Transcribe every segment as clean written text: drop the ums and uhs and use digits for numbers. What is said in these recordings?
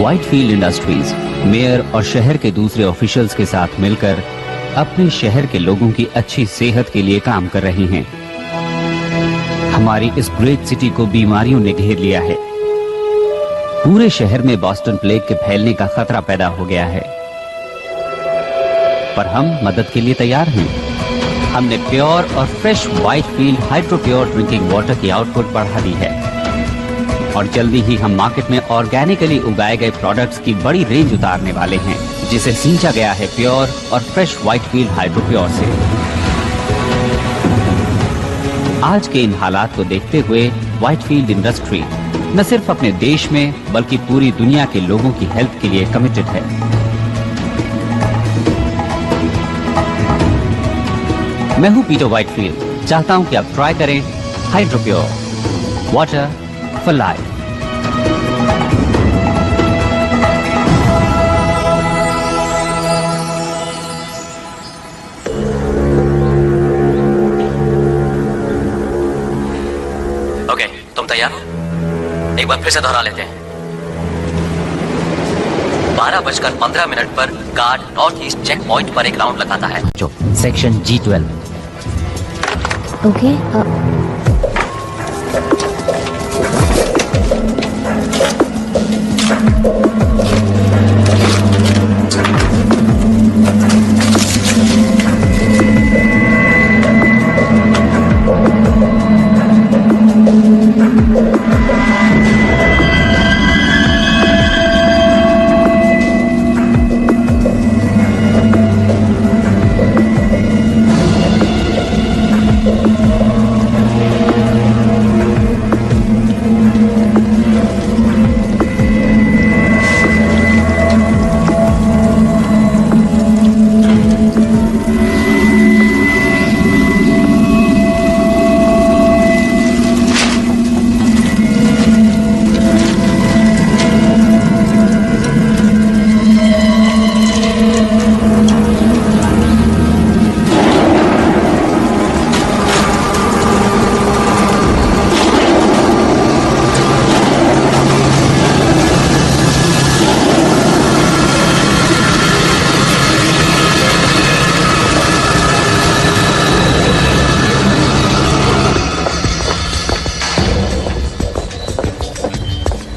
Whitefield industries mayor और शहर के दूसरे ऑफिशियल्स के साथ मिलकर अपने शहर के लोगों की अच्छी सेहत के लिए काम कर रही हैं। हमारी इस ग्रेट सिटी को बीमारियों ने घेर लिया है। पूरे शहर में बोस्टन प्लेग के फैलने का खतरा पैदा हो गया है, पर हम मदद के लिए तैयार हैं। हमने प्योर और fresh Whitefield hydro pure drinking water की आउटपुट बढ़ा दी है और जल्दी ही हम मार्केट में ऑर्गेनिकली उगाए गए प्रोडक्ट्स की बड़ी रेंज उतारने वाले हैं, जिसे सींचा गया है प्योर और फ्रेश व्हाइटफील्ड हाइड्रो प्योर से। आज के इन हालात को देखते हुए व्हाइटफील्ड इंडस्ट्री न सिर्फ अपने देश में बल्कि पूरी दुनिया के लोगों की हेल्थ के लिए कमिटेड है। मैं हूं पीटर व्हाइटफील्ड। चाहता हूं कि आप ट्राई करें hydro pure water for life. Okay, तुम तैयार हो? एक बार फिर से दोहरा लेते हैं। 12:15 पर guard north east checkpoint पर एक राउंड लगाता है। जो section G12। Okay,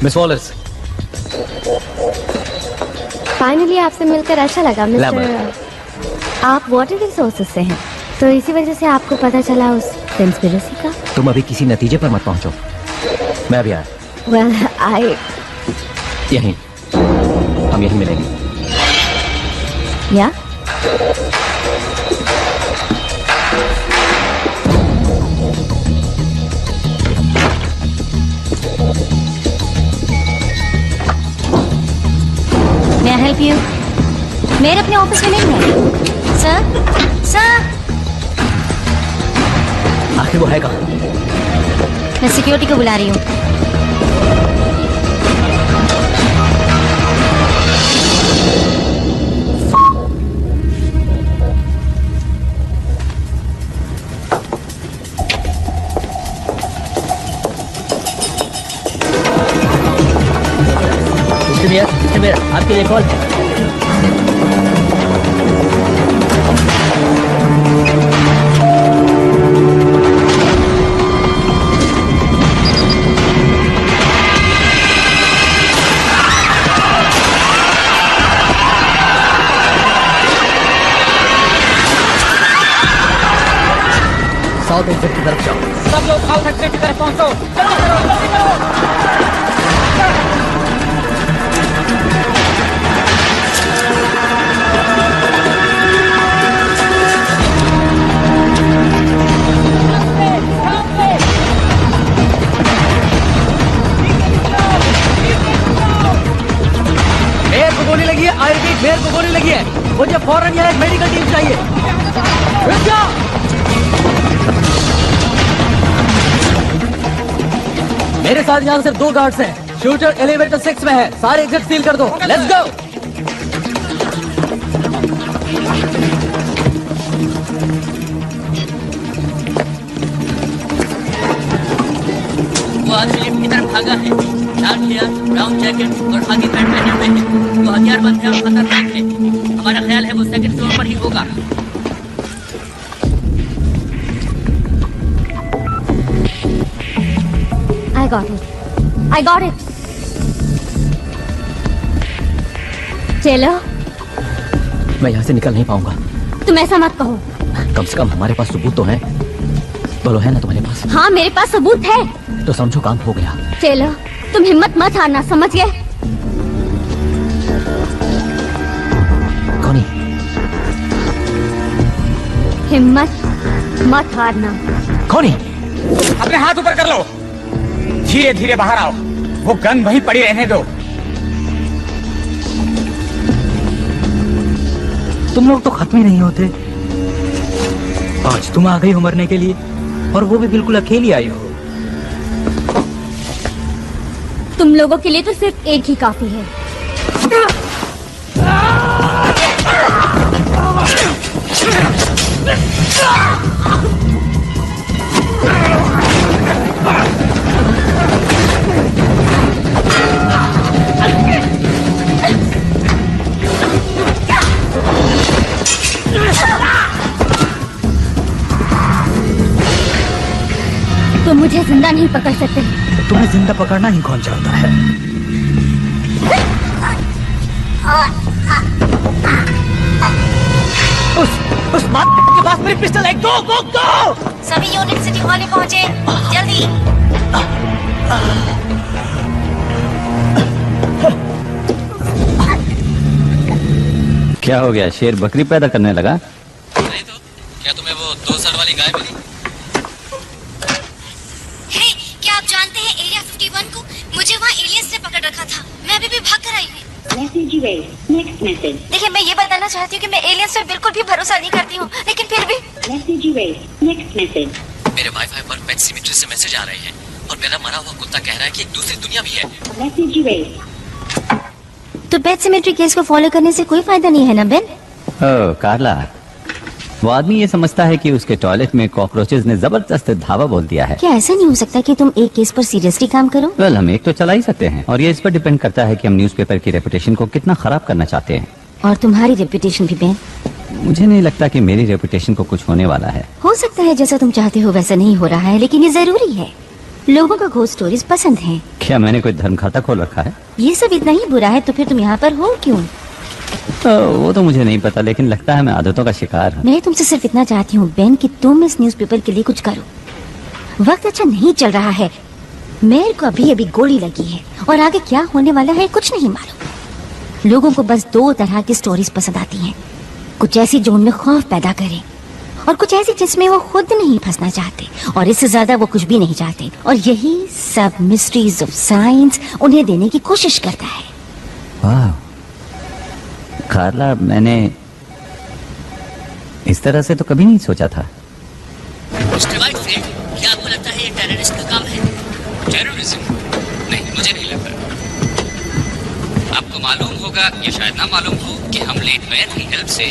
miss Wallers, finally आपसे मिलकर अच्छा लगा मिस्टर। आप वाटर रिसोर्सेज से हैं, तो इसी वजह से आपको पता चला उस कंस्पिरेसी का। तुम अभी किसी नतीजे पर मत पहुंचो, मैं अभी आया। वेल, आई यहीं, हम यहीं मिलेंगे। या मैं हेल्प यू। मेरे अपने ऑफिस में नहीं है। सर, आखिर वो है कहाँ? मैं सिक्योरिटी को बुला रही हूँ। आपके लिए कॉल है। साउथ एक्सिट की तरफ जाओ। सब लोग साउथ एक्सिट की तरफ पहुंचो। चलो चलो जल्दी करो। मेयर को गोली लगी है। आई रिपीट, मेयर को गोली लगी है। मुझे फौरन यहाँ एक मेडिकल टीम चाहिए। रुक जाओ। मेरे साथ यहाँ सिर्फ 2 गार्ड्स हैं। शूटर एलिवेटर 6 में है। सारे एग्जिट सील कर दो। Let's go. वो आदमी लिफ्ट की तरफ भागा है। डार्क हेयर, ब्राउन जैकेट और खाकी पैंट पहने हुए हैं। वो हथियारबंद है और खतरनाक है। हमारा ख्याल है वो सेकंड फ्लोर पर ही होगा। I got it. चलो। मैं यहाँ से निकल नहीं पाऊंगा। तुम ऐसा मत कहो। कम से कम हमारे पास सबूत तो है। बोलो, है ना तुम्हारे पास? हाँ, मेरे पास सबूत है। तो समझो काम हो गया। चलो, तुम हिम्मत मत हारना, समझ गए? कौन? हिम्मत मत हारना। कौन? अपने हाथ ऊपर कर लो। धीरे धीरे बाहर आओ। वो गन वहीं पड़ी रहने दो। तुम लोग तो खत्म ही नहीं होते। आज तुम आ गई हो मरने के लिए, और वो भी बिल्कुल अकेली आई हो। तुम लोगों के लिए तो सिर्फ एक ही काफी है। तुम मुझे जिंदा नहीं पकड़ सकते। तुम्हें जिंदा पकड़ना ही कौन चाहता है? उस बात के पास मेरी पिस्टल है। गो। सभी यूनिट सिटी हॉल में पहुंचे, जल्दी। क्या हो गया? शेर बकरी पैदा करने लगा? नहीं तो क्या तुम्हें वो 2 सर वाली गाय मिली? क्या आप जानते हैं एरिया 51 को? मुझे वहाँ एलियंस ने पकड़ रखा था। मैं अभी भी भाग कर आई हूँ। देखिए, मैं ये बताना चाहती हूँ कि मैं एलियंस पे बिल्कुल भी भरोसा नहीं करती हूँ, लेकिन फिर भी मेरे वाईफाई पर पेट सिमेट्री से मैसेज आ रहे हैं और मेरा मरा हुआ कुत्ता कह रहा है कि एक दूसरी दुनिया भी है। तो पेट सिमेट्री केस को फॉलो करने से कोई फायदा नहीं है ना बेन? ओह कार्ला, वो आदमी ये समझता है कि उसके टॉयलेट में कॉकरोचेस ने जबरदस्त धावा बोल दिया है। क्या ऐसा नहीं हो सकता कि तुम एक केस पर सीरियसली काम करो? वेल, हम एक तो चला ही सकते हैं, और ये इस पर डिपेंड करता है कि हम न्यूज़पेपर की रेपुटेशन को कितना खराब करना चाहते हैं। और तुम्हारी रेपुटेशन भी बेन? मुझे नहीं लगता कि मेरी रेपुटेशन को कुछ होने वाला है। हो सकता है जैसा तुम चाहते हो वैसा नहीं हो रहा है, लेकिन ये जरूरी है। लोगों को घोस्ट स्टोरीज पसंद हैं। क्या मैंने कोई धर्म खाता खोल रखा है? ये सब इतना ही बुरा है तो फिर तुम यहाँ पर हो क्यों? वो तो मुझे नहीं पता, लेकिन लगता है मैं आदतों का शिकार हूँ। मैं तुमसे सिर्फ इतना चाहती हूँ बेन कि तुम इस न्यूज़पेपर के लिए कुछ करो। वक्त अच्छा नहीं चल रहा है। मेरे को अभी अभी गोली लगी है और आगे क्या होने वाला है कुछ नहीं मालूम। लोगों को बस 2 तरह की स्टोरीज पसंद आती हैं। कुछ ऐसी जो उनमें खौफ पैदा करे, और कुछ ऐसी जिसमें वो खुद नहीं फंसना चाहते, और इससे ज्यादा वो कुछ भी नहीं चाहते। और यही सब मिस्ट्रीज ऑफ साइंस उन्हें देने की कोशिश करता है। वाह कार्ला, मैंने इस तरह से तो कभी नहीं सोचा था। मिस्टर वाइटफील्ड, क्या आपको लगता है ये टेररिस्ट का काम है? टेररिज्म? नहीं, मुझे नहीं लगता। आपको मालूम होगा या शायद ना मालूम हो कि हम लेट मैन की हेल्प से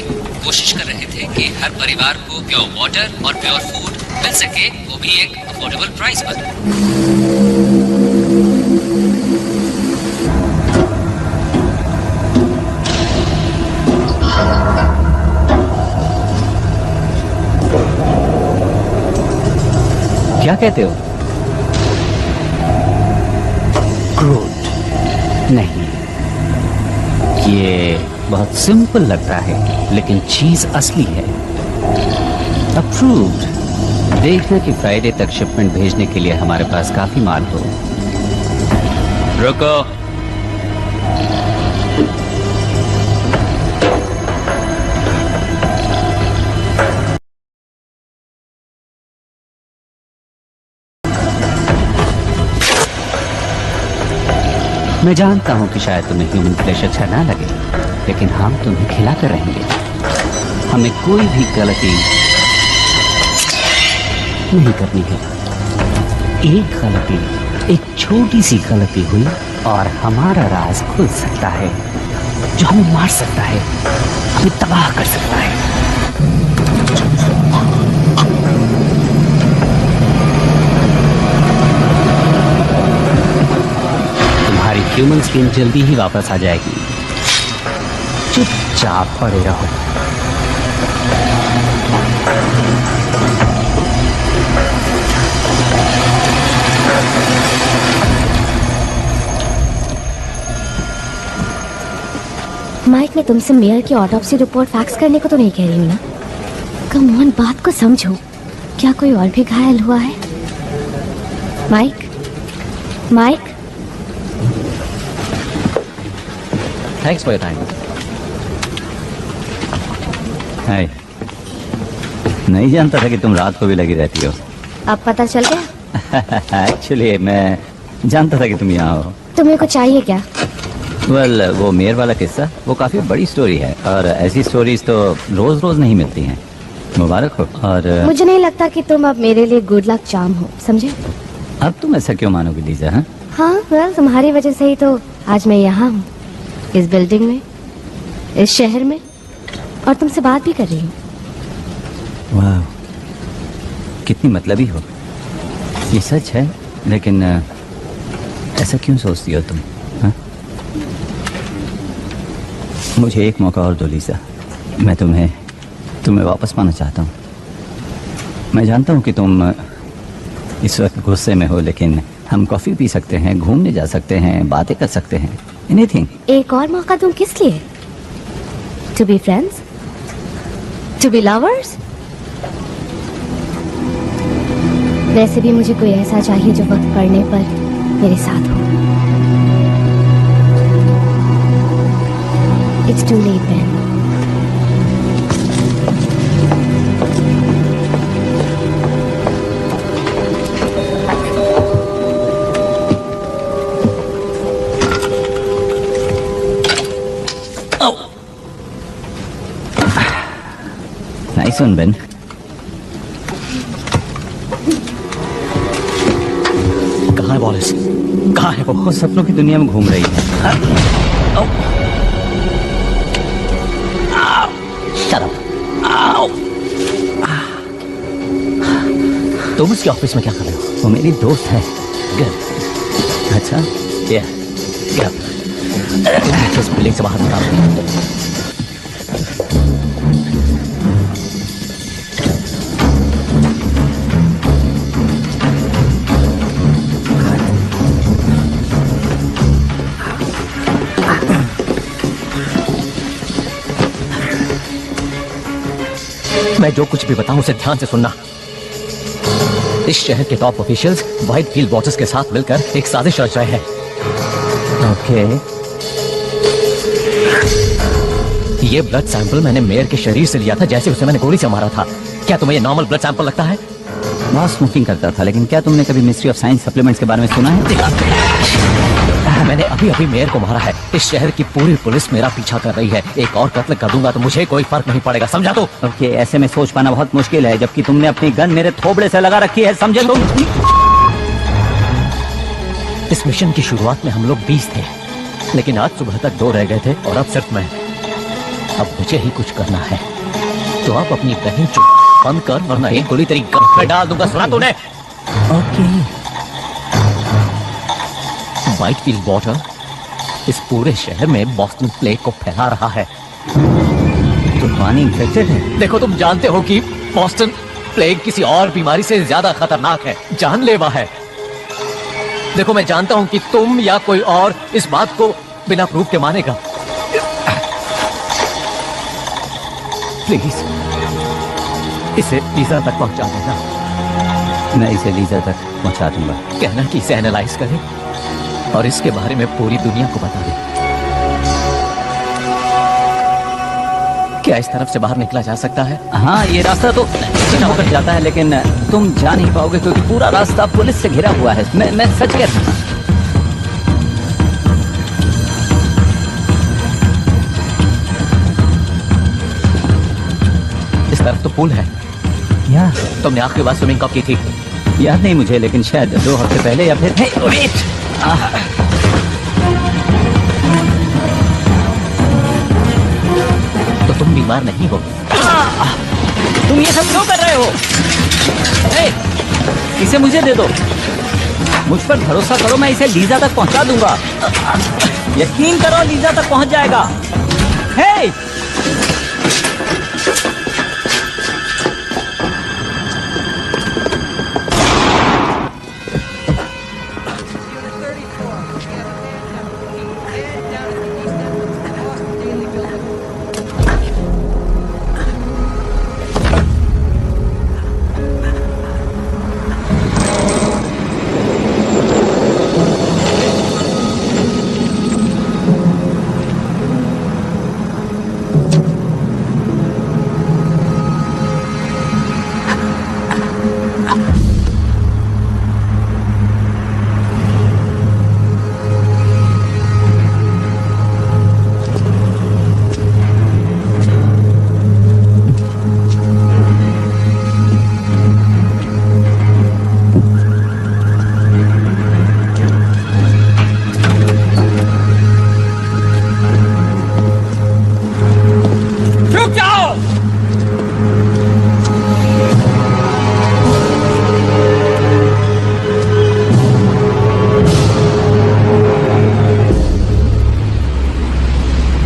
कोशिश कर रहे थे कि हर परिवार को प्योर वाटर और प्योर फूड मिल सके, वो भी एक अफोर्डेबल प्राइस पर। क्या कहते हो? क्रूड? नहीं, ये बहुत सिंपल लगता है, लेकिन चीज असली है। अप्रूव्ड। देखना कि फ्राइडे तक शिपमेंट भेजने के लिए हमारे पास काफी माल हो। रुको। मैं जानता हूं कि शायद तुम्हें ह्यूमन फ्लेश अच्छा ना लगे, लेकिन हम तुम्हें खिलाकर रहेंगे। हमें कोई भी गलती नहीं करनी है। एक गलती, एक छोटी सी गलती हुई और हमारा राज खुल सकता है, जो हमें मार सकता है, हमें तबाह कर सकता है। ह्यूमन स्किन जल्दी ही वापस आ जाएगी। चुपचाप पड़े रहो। माइक, मैं तुमसे मेयर की ऑटोप्सी रिपोर्ट फैक्स करने को तो नहीं कह रही हूँ ना। कम ऑन, बात को समझो। क्या कोई और भी घायल हुआ है? Mike, Mike. Thanks for your time. Hi. नहीं जानता था कि तुम रात को भी लगी रहती हो। अब पता चल गया? एक्चुअली मैं जानता था कि तुम यहाँ हो। तुम्हें कुछ चाहिए क्या? वेल, वो मेयर वाला किस्सा वो काफी बड़ी स्टोरी है और ऐसी स्टोरीज तो रोज रोज नहीं मिलती हैं। मुबारक हो। और मुझे नहीं लगता कि तुम अब मेरे लिए गुड लक चार्म हो, समझे? अब तुम ऐसा क्यों मानोगे लीजा? हाँ, हाँ, वेल, तुम्हारी वजह से ही तो आज मैं यहाँ हूँ, इस बिल्डिंग में, इस शहर में, और तुमसे बात भी कर रही हूँ। वाह, कितनी मतलबी हो। ये सच है, लेकिन ऐसा क्यों सोचती हो तुम? हाँ? मुझे एक मौका और दो लीजा। मैं तुम्हें वापस पाना चाहता हूँ। मैं जानता हूँ कि तुम इस वक्त गुस्से में हो, लेकिन हम कॉफी पी सकते हैं, घूमने जा सकते हैं, बातें कर सकते हैं, एनीथिंग। एक और मौका दूं किस लिए? To be friends, to be lovers. वैसे भी मुझे कोई ऐसा चाहिए जो वक्त पड़ने पर मेरे साथ हो। It's too late Ben. Nice one Ben. कहाँ है वॉलिस? कहाँ है वो सपनों की दुनिया में घूम रही है। Shut up. तुम उसके ऑफिस में क्या कर रहे हो? वो मेरी दोस्त है। Good. अच्छा, Yeah. Yeah. तुम मुझे इस बिल्डिंग से बाहर निकालो। मैं जो कुछ भी बताऊं उसे ध्यान से सुनना। इस शहर के टॉप ऑफिशियल्स व्हाइटफील्ड वॉचर्स के साथ मिलकर एक साजिश रच रहे हैं। ओके। ये ब्लड सैंपल मैंने मेयर के शरीर से लिया था, जैसे उसे मैंने गोली से मारा था। क्या तुम्हें ये नॉर्मल ब्लड सैंपल लगता है? बहुत स्मोकिंग करता था, लेकिन क्या तुमने कभी मिस्ट्री ऑफ साइंस सप्लीमेंट्स के बारे में सुना है? मैंने अभी अभी मेयर को मारा है। इस शहर की पूरी पुलिस मेरा पीछा कर रही है। एक और कत्ल कर दूंगा तो मुझे कोई फर्क नहीं पड़ेगा, समझा? तो ओके, ऐसे में सोच पाना बहुत मुश्किल है, जबकि तुमने अपनी गन मेरे थोबड़े से लगा रखी है, समझे तुम? इस मिशन की शुरुआत में हम लोग 20 थे, लेकिन आज सुबह तक 2 रह गए थे और अब सिर्फ मैं। अब मुझे ही कुछ करना है, तो आप अपनी बहन चुप बंद कर, वरना एक गोली तेरी गन में डाल दूंगा। सुना तूने? ओके। व्हाइटफील्ड वॉटर इस पूरे शहर में बॉस्टन प्लेग को फैला रहा है। तो पानी इन्फेक्टेड है? देखो, तुम जानते हो कि बॉस्टन प्लेग किसी और बीमारी से ज्यादा खतरनाक है, जानलेवा है। देखो, मैं जानता हूं कि तुम या कोई और इस बात को बिना प्रूफ के मानेगा। प्लीज इसे लीजा तक पहुंचा देना। मैं इसे लीजा तक पहुंचा दूंगा। कहना कि इसे एनालाइज करें और इसके बारे में पूरी दुनिया को बता दे। क्या इस तरफ से बाहर निकला जा सकता है? हाँ, ये रास्ता तो सीधा होकर जाता है, लेकिन तुम जा नहीं पाओगे क्योंकि पूरा रास्ता पुलिस से घिरा हुआ है। मैं सच कह रहा हूँ। इस तरफ तो पुल है। यार, तुमने आखिरी बार स्विमिंग कब की थी? याद नहीं मुझे, लेकिन शायद 2 हफ्ते पहले या फिर तो तुम बीमार नहीं हो? तुम ये सब क्यों कर रहे हो? इसे मुझे दे दो। मुझ पर भरोसा करो, मैं इसे लीजा तक पहुंचा दूंगा। यकीन करो, लीजा तक पहुंच जाएगा। हे!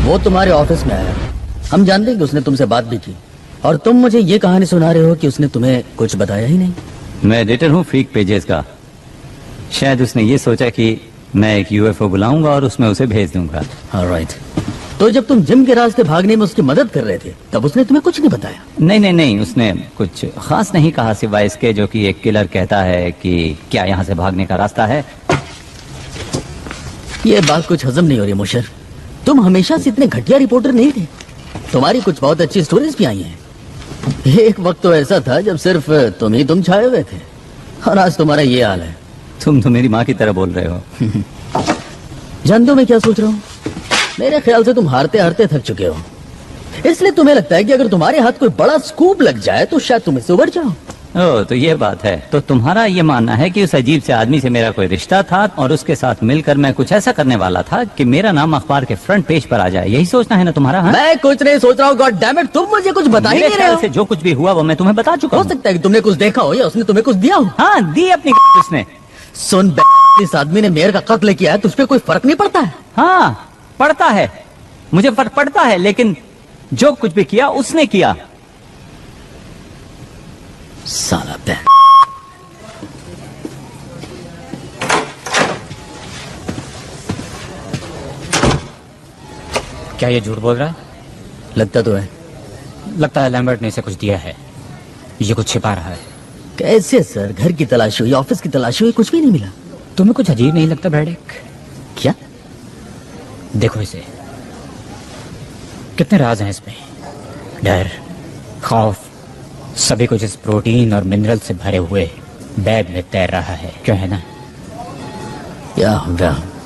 वो तुम्हारे ऑफिस में आया, हम जानते हैं कि उसने तुमसे बात भी की, और तुम मुझे ये कहानी सुना रहे हो कि उसने तुम्हें कुछ बताया ही नहीं। मैं एडिटर हूँ फ्रीक पेजेस का। शायद उसने ये सोचा कि मैं एक यूएफओ बुलाऊंगा और उसमें उसे भेज दूंगा। ऑलराइट। तो जब तुम जिम के रास्ते भागने में उसकी मदद कर रहे थे, तब उसने तुम्हें कुछ नहीं बताया? नहीं, उसने कुछ खास नहीं कहा, सिवाय इसके जो कि एक किलर कहता है कि क्या यहाँ से भागने का रास्ता है। ये बात कुछ हजम नहीं हो रही मुशर। तुम हमेशा से इतने घटिया रिपोर्टर नहीं थे। तुम्हारी कुछ बहुत अच्छी स्टोरीज भी आई हैं। एक वक्त तो ऐसा था जब सिर्फ तुम छाए हुए थे, और आज तुम्हारा ये हाल है। तुम तो मेरी माँ की तरह बोल रहे हो। जानते हो मैं क्या सोच रहा हूँ? मेरे ख्याल से तुम हारते हारते थक चुके हो, इसलिए तुम्हें लगता है कि अगर तुम्हारे हाथ कोई बड़ा स्कूप लग जाए तो शायद तुम इससे उबर जाओ। ओह, तो ये बात है। तो तुम्हारा ये मानना है कि उस अजीब से आदमी से मेरा कोई रिश्ता था और उसके साथ मिलकर मैं कुछ ऐसा करने वाला था कि मेरा नाम अखबार के फ्रंट पेज पर आ जाए। यही सोचना है ना तुम्हारा? हाँ? मैं कुछ नहीं सोच रहा हूँ। गॉड डैम इट, तुम मुझे कुछ बता ही नहीं रहे हो। से जो कुछ भी हुआ वो मैं तुम्हें बता चुका हो हूँ। सकता है कि तुमने कुछ देखा हो या उसने तुम्हें कुछ दिया हो। हाँ, दी अपनी उसने। सुन, इस आदमी ने मेयर का कत्ल किया है, तुझ पे कोई फर्क नहीं पड़ता है? हाँ, पड़ता है, मुझे फर्क पड़ता है, लेकिन जो कुछ भी किया उसने किया। साला बैन। क्या ये झूठ बोल रहा है? लगता तो है। लगता है लैम्बर्ट ने इसे कुछ दिया है, ये कुछ छिपा रहा है। कैसे सर? घर की तलाशी हुई, ऑफिस की तलाशी हुई, कुछ भी नहीं मिला। तुम्हें कुछ अजीब नहीं लगता ब्रैडेक? क्या? देखो इसे, कितने राज हैं इसमें। डर, खौफ, सभी कुछ इस प्रोटीन और मिनरल से भरे हुए बैग में तैर रहा है। क्यों है ना? या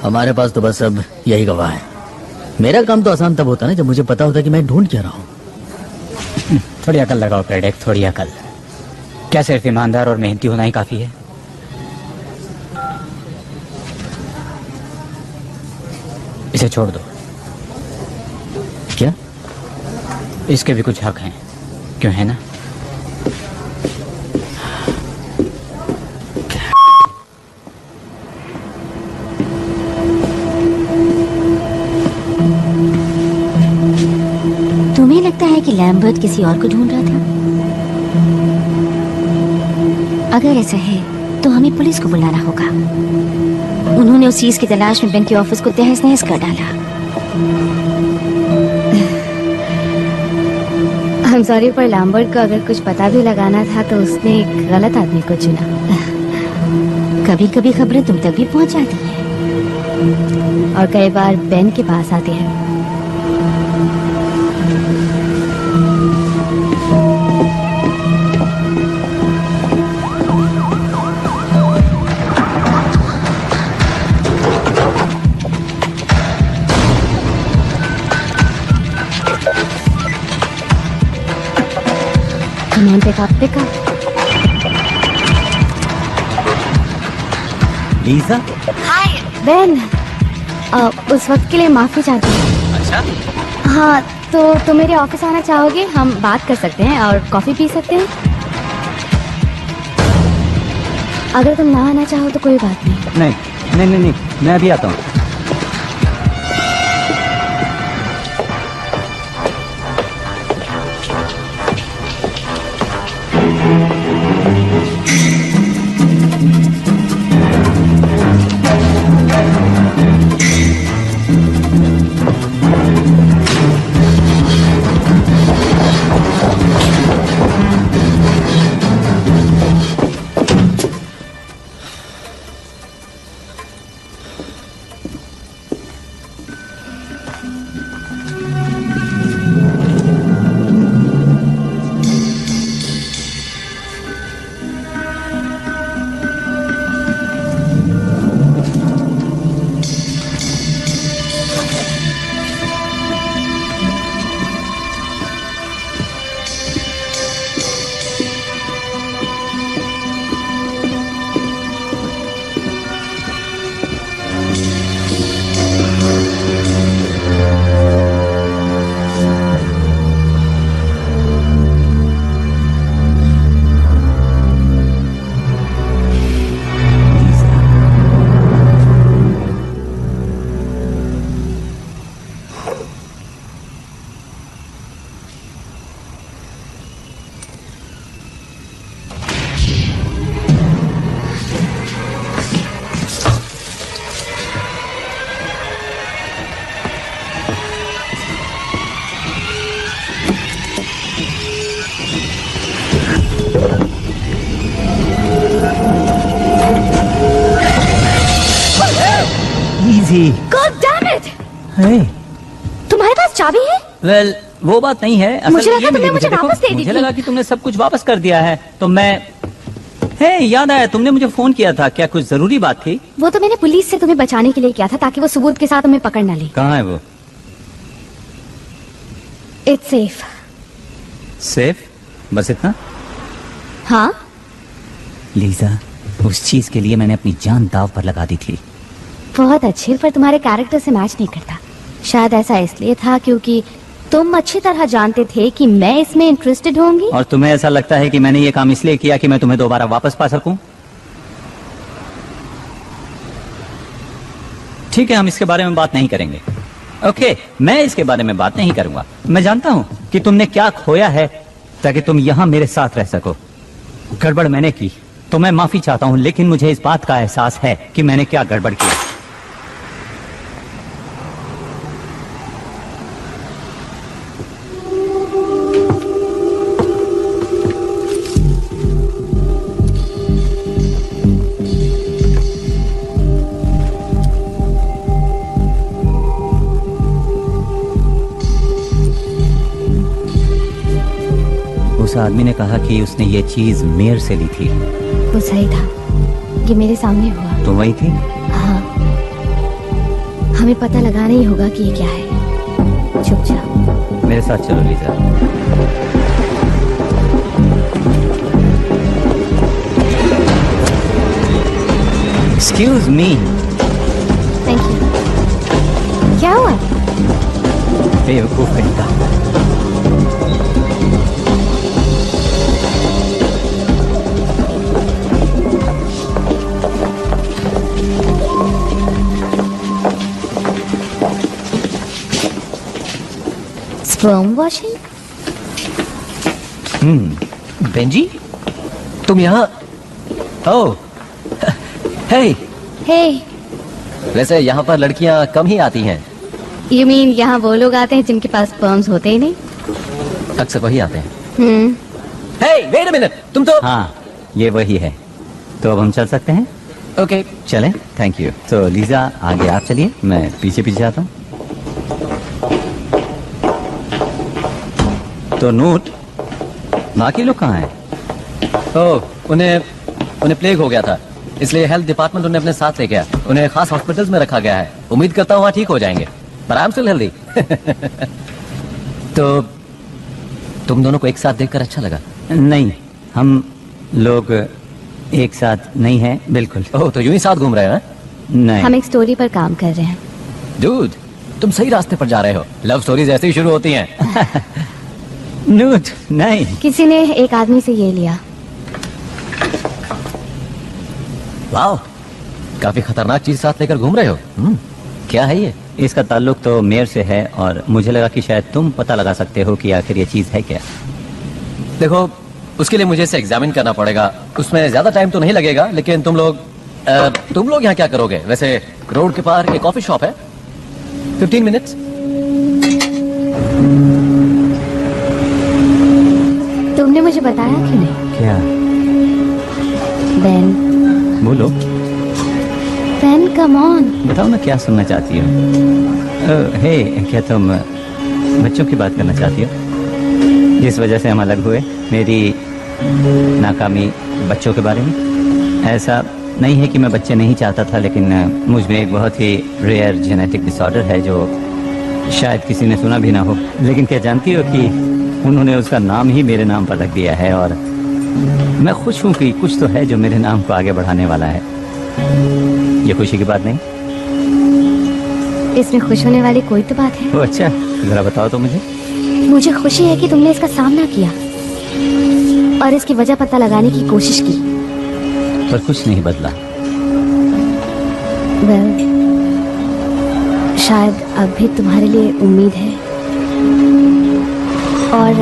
हमारे पास तो बस अब यही गवाह है। मेरा काम तो आसान तब होता ना जब मुझे पता होता कि मैं ढूंढ क्या रहा हूँ। थोड़ी अकल लगाओ ब्रैडेक, थोड़ी अकल। क्या सिर्फ ईमानदार और मेहनती होना ही काफी है? इसे छोड़ दो। क्या? इसके भी कुछ हक हैं, क्यों है ना? तुम्हें लगता है कि लैम्बर्ट किसी और को ढूंढ रहा था? अगर ऐसा है तो हमें पुलिस को बुलाना होगा। उन्होंने उस चीज की तलाश में बैंक के ऑफिस को तहस नहस कर डाला। हम सॉरी, पर लैम्बर्ट को अगर कुछ पता भी लगाना था तो उसने एक गलत आदमी को चुना। कभी कभी खबरें तुम तक भी पहुंच जाती हैं और कई बार बेन के पास आती है। Pick up. Lisa? Hi Ben, उस वक्त के लिए माफी चाहती हूँ। अच्छा? हाँ, तो तुम मेरे ऑफिस आना चाहोगे? हम बात कर सकते हैं और कॉफी पी सकते हैं। अगर तुम ना आना चाहो तो कोई बात नहीं। नहीं नहीं नहीं नहीं, मैं अभी आता हूँ। God damn it! Hey. तुम्हारे पास चाबी है? Well, वो बात नहीं है। असल मुझे ये लगा मिली तुमने मुझे देखो, वापस दे दी मुझे थी। लगा कि तुमने सब कुछ वापस कर दिया है, तो मैं याद आया तुमने मुझे फोन किया था। क्या कुछ जरूरी बात थी? वो तो मैंने पुलिस से तुम्हें बचाने के लिए किया था, ताकि वो सबूत के साथ तुम्हें पकड़ ना ले। कहाँ है वो? It's safe. सेफ? बस इतना? हाँ? लीजा, उस चीज के लिए मैंने अपनी जान दाव पर लगा दी थी। बहुत अच्छे, पर तुम्हारे कैरेक्टर से मैच नहीं करता। शायद ऐसा इसलिए था क्योंकि तुम अच्छी तरह जानते थे कि मैं इसमें इंटरेस्टेड होंगी। और तुम्हें ऐसा लगता है कि मैंने ये काम इसलिए किया कि मैं तुम्हें दोबारा वापस पा सकूं? ठीक है, हम इसके बारे में बात नहीं करेंगे। ओके, मैं इसके बारे में बात नहीं करूंगा। मैं जानता हूं कि तुमने क्या खोया है ताकि तुम यहां मेरे साथ रह सको। गड़बड़ मैंने की तो मैं माफी चाहता हूं, लेकिन मुझे इस बात का एहसास है कि मैंने क्या गड़बड़ किया। उस आदमी ने कहा कि उसने ये चीज मेयर से ली थी। वो सही था, ये मेरे सामने हुआ। तुम वही थी? हाँ, हमें पता लगाना ही होगा कि ये क्या है। चुप जाओ। मेरे साथ चलो Lisa. Excuse me. Thank you. क्या हुआ? बेवकूफ कहीं का। Sperm washing? बेंजी, तुम यहाँ? ओह, हे। हे, वैसे यहाँ पर लड़कियाँ कम ही आती हैं। यू मीन यहाँ वो लोग आते हैं जिनके पास स्पर्म्स होते ही नहीं? अक्सर वही आते हैं। हम्म। हे, वेट अ मिनट, तुम तो। हाँ, ये वही है। तो अब हम चल सकते हैं? ओके, चलें। Thank you. तो लीजा, आगे आप चलिए, मैं पीछे पीछे आता हूँ। तो नोट, बाकी लोग कहाँ हैं? ओह, उन्हें प्लेग हो गया था, इसलिए हेल्थ डिपार्टमेंट उन्हें अपने साथ ले गया। उन्हें खास हॉस्पिटल्स में रखा गया है। उम्मीद करता हूँ वहाँ ठीक हो जाएंगे। पर आई एम स्टिल हेल्दी। तो तुम दोनों को एक साथ देखकर अच्छा लगा? नहीं, हम लोग एक साथ नहीं हैं, बिल्कुल। ओह, तो यूं ही साथ घूम रहे हैं? नहीं। हम एक स्टोरी पर काम कर रहे हैं। डूड, तुम सही रास्ते पर जा रहे हो। लव स्टोरीज ऐसे ही शुरू होती हैं। नूट, नहीं। किसी ने एक आदमी से ये लिया। वाह, काफी खतरनाक चीज साथ लेकर घूम रहे हो। क्या है ये? इसका ताल्लुक तो मेयर से है और मुझे लगा कि शायद तुम पता लगा सकते हो कि आखिर ये चीज है क्या। देखो, उसके लिए मुझे इसे एग्जामिन करना पड़ेगा। उसमें ज्यादा टाइम तो नहीं लगेगा, लेकिन तुम लोग यहाँ क्या करोगे? वैसे रोड के पार एक कॉफी शॉप है, 15 मिनट्स। तुमने मुझे बताया क्यों नहीं? क्या? बेन, बोलो। Ben, come on. बताओ ना, क्या सुनना चाहती हो? हे, क्या तुम बच्चों की बात करना चाहती हो जिस वजह से हम अलग हुए? मेरी नाकामी बच्चों के बारे में? ऐसा नहीं है कि मैं बच्चे नहीं चाहता था, लेकिन मुझ में एक बहुत ही रेयर जेनेटिक डिसऑर्डर है जो शायद किसी ने सुना भी ना हो। लेकिन क्या जानती हो कि उन्होंने उसका नाम ही मेरे नाम पर रख दिया है और मैं खुश हूँ कि कुछ तो है जो मेरे नाम को आगे बढ़ाने वाला है। ये खुशी की बात नहीं? इसमें खुश होने वाली कोई तो बात है। ओ अच्छा, जरा बताओ तो मुझे। मुझे खुशी है कि तुमने इसका सामना किया और इसकी वजह पता लगाने की कोशिश की। पर कुछ नहीं बदला। वेल, शायद अब भी तुम्हारे लिए उम्मीद है। और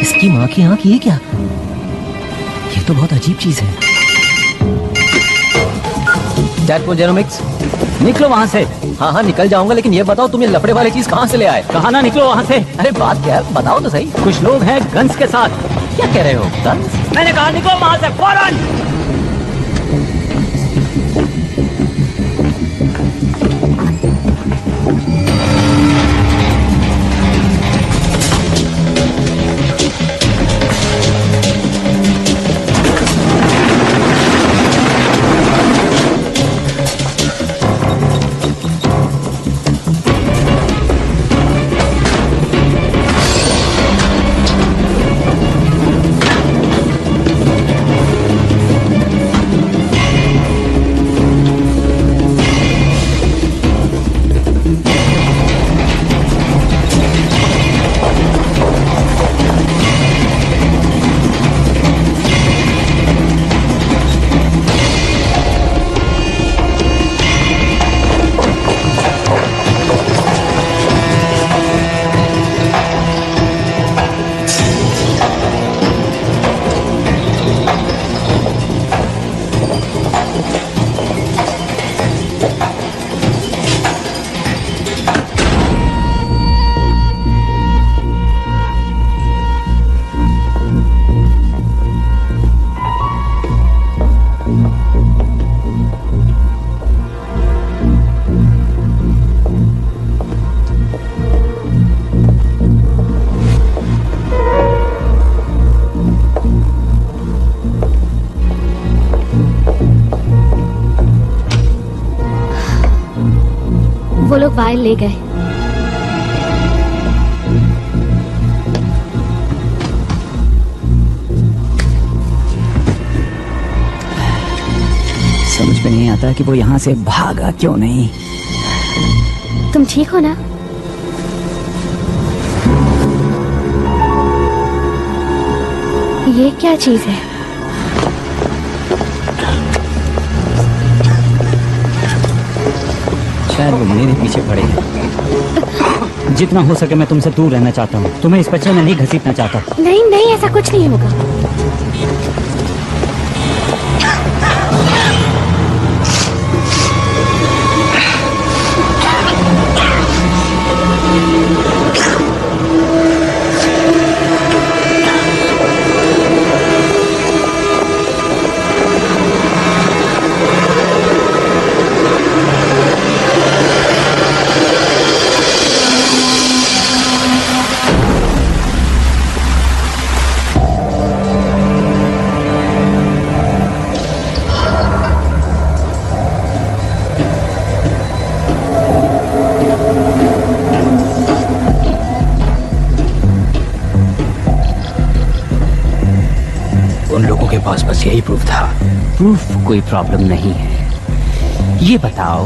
इसकी माँ की आंख, ये क्या? ये तो बहुत अजीब चीज है। टैडपोल जेरोमिक्स, निकलो वहाँ से। हाँ हाँ निकल जाऊंगा, लेकिन ये बताओ तुम ये लफड़े वाली चीज कहाँ से ले आए? कहा ना निकलो वहाँ से। अरे बात क्या है, बताओ तो सही। कुछ लोग हैं गन्स के साथ। क्या कह रहे हो? गन्स? मैंने कहा निकलो वहाँ से फौरन। वो लोग वायल ले गए। समझ में नहीं आता कि वो यहाँ से भागा क्यों नहीं। तुम ठीक हो ना? ये क्या चीज है? शायद वो मेरे पीछे पड़े हैं। जितना हो सके मैं तुमसे दूर रहना चाहता हूँ। तुम्हें इस बच्चे में नहीं घसीटना चाहता। नहीं नहीं, ऐसा कुछ नहीं होगा। उन लोगों के पास बस यही प्रूफ था। प्रूफ कोई प्रॉब्लम नहीं है। ये बताओ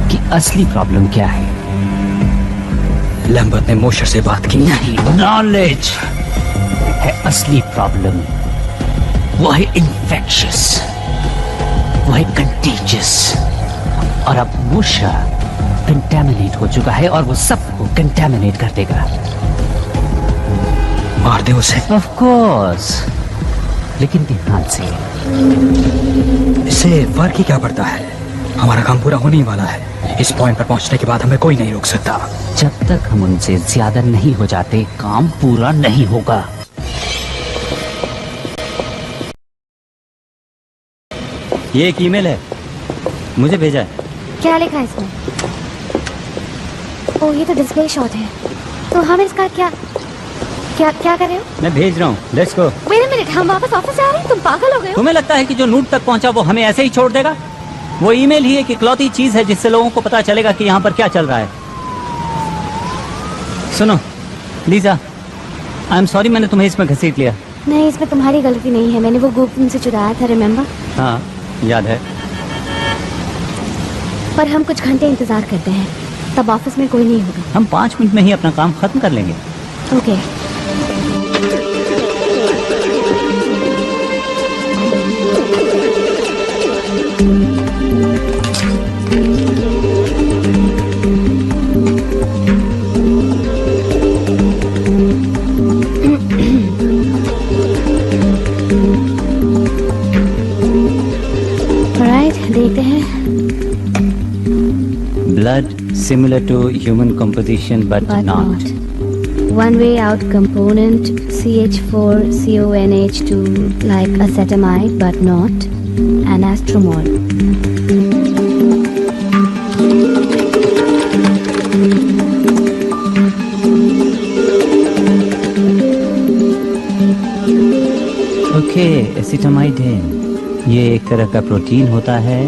कि असली प्रॉब्लम क्या है? लैम्बर्ट ने मोशर से बात की। नहीं, नॉलेज है असली प्रॉब्लम। वो है इन्फेक्शियस, वो है कंटेजियस। और अब मोशा कंटेमिनेट हो चुका है और वो सबको कंटेमिनेट कर देगा। मार दे उसे। ऑफ कोर्स, लेकिन ध्यान से। इससे फर्क ही क्या पड़ता है? हमारा काम पूरा होने ही वाला है। इस पॉइंट पर पहुंचने के बाद हमें कोई नहीं रोक सकता। जब तक हम उनसे ज्यादा नहीं हो जाते, काम पूरा नहीं होगा। ये एक ईमेल है, मुझे भेजा है। क्या लिखा है इसमें? ओह, ये तो डिस्प्ले शॉट है। तो हम इसका क्या क्या क्या कर रहे हो? मैं भेज रहा हूँ, let's go. Wait a minute, हम वापस ऑफिस आ रहे हैं? तुम पागल हो गए हो? तुम्हें लगता है कि जो नूट तक पहुंचा वो हमें ऐसे ही छोड़ देगा? वो ईमेल ही एक इकलौती चीज है जिससे लोगों को पता चलेगा कि यहाँ पर क्या चल रहा है। सुनो लीजा, आई एम सॉरी मैंने तुम्हें इसमें घसीट लिया। नहीं, इसमें तुम्हारी गलती नहीं है। मैंने वो गुप्त तुमसे चुराया था, रिमेम्बर? हाँ याद है। पर हम कुछ घंटे इंतजार करते हैं, तब ऑफिस में कोई नहीं होगा। हम 5 मिनट में ही अपना काम खत्म कर लेंगे। ओके। देखते हैं। Blood similar to human composition but not. One way out component CH4CONH2 like acetamide but not anastromol. Okay, acetamide. ये एक तरह का प्रोटीन होता है,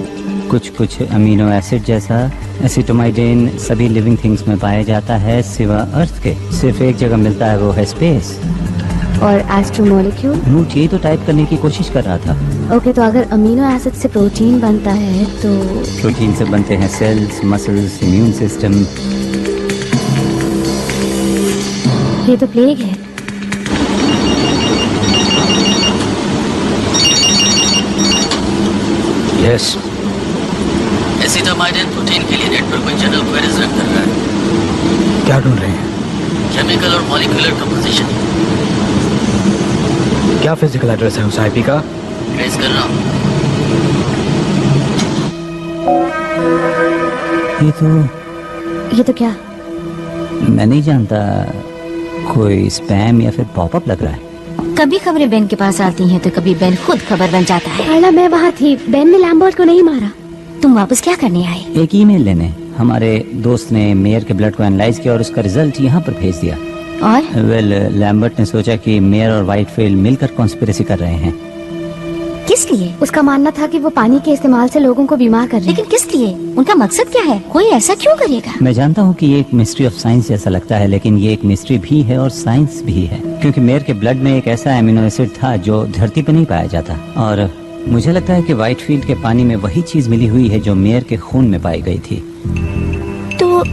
कुछ अमीनो एसिड जैसा। एसिटोमाइडेन सभी लिविंग थिंग्स में पाया जाता है सिवा अर्थ के। सिर्फ एक जगह मिलता है, वो है स्पेस। और एस्ट्रोमोलिक्यूल? नूट यही तो टाइप करने की कोशिश कर रहा था। ओके, तो अगर अमीनो एसिड से प्रोटीन बनता है तो प्रोटीन से बनते हैं सेल्स, मसल्स, इम्यून सिस्टम। ये तो प्लेग है। यस। एसिटामाइड प्रोटीन के लिए नेटवर्क में जनरल क्वेरीज रन कर रहा है। क्या ढूंढ रहे हैं? केमिकल और मॉलिक्यूलर कंपोजिशन। क्या फिजिकल एड्रेस है उस आईपी का? ट्रेस कर रहा हूँ। ये तो क्या? मैं नहीं जानता, कोई स्पैम या फिर पॉपअप लग रहा है। कभी खबरें बेन के पास आती हैं तो कभी बेन खुद खबर बन जाता है। कार्ला, मैं वहाँ थी। बेन ने लैम्बर्ट को नहीं मारा। तुम वापस क्या करने आए? एक ईमेल लेने। हमारे दोस्त ने मेयर के ब्लड को एनालाइज किया और उसका रिजल्ट यहाँ पर भेज दिया। और लैम्बर्ट ने सोचा कि मेयर और व्हाइटफील्ड मिलकर कॉन्स्पिरेसी कर रहे हैं। किस लिए? उसका मानना था कि वो पानी के इस्तेमाल से लोगों को बीमार कर रहे हैं। लेकिन किस लिए? उनका मकसद क्या है? कोई ऐसा क्यों करेगा? मैं जानता हूँ कि ये एक मिस्ट्री ऑफ साइंस जैसा लगता है, लेकिन ये एक मिस्ट्री भी है और साइंस भी है, क्योंकि मेयर के ब्लड में एक ऐसा एमिनो एसिड था जो धरती पर नहीं पाया जाता। और मुझे लगता है कि व्हाइटफील्ड के पानी में वही चीज मिली हुई है जो मेयर के खून में पाई गई थी। तो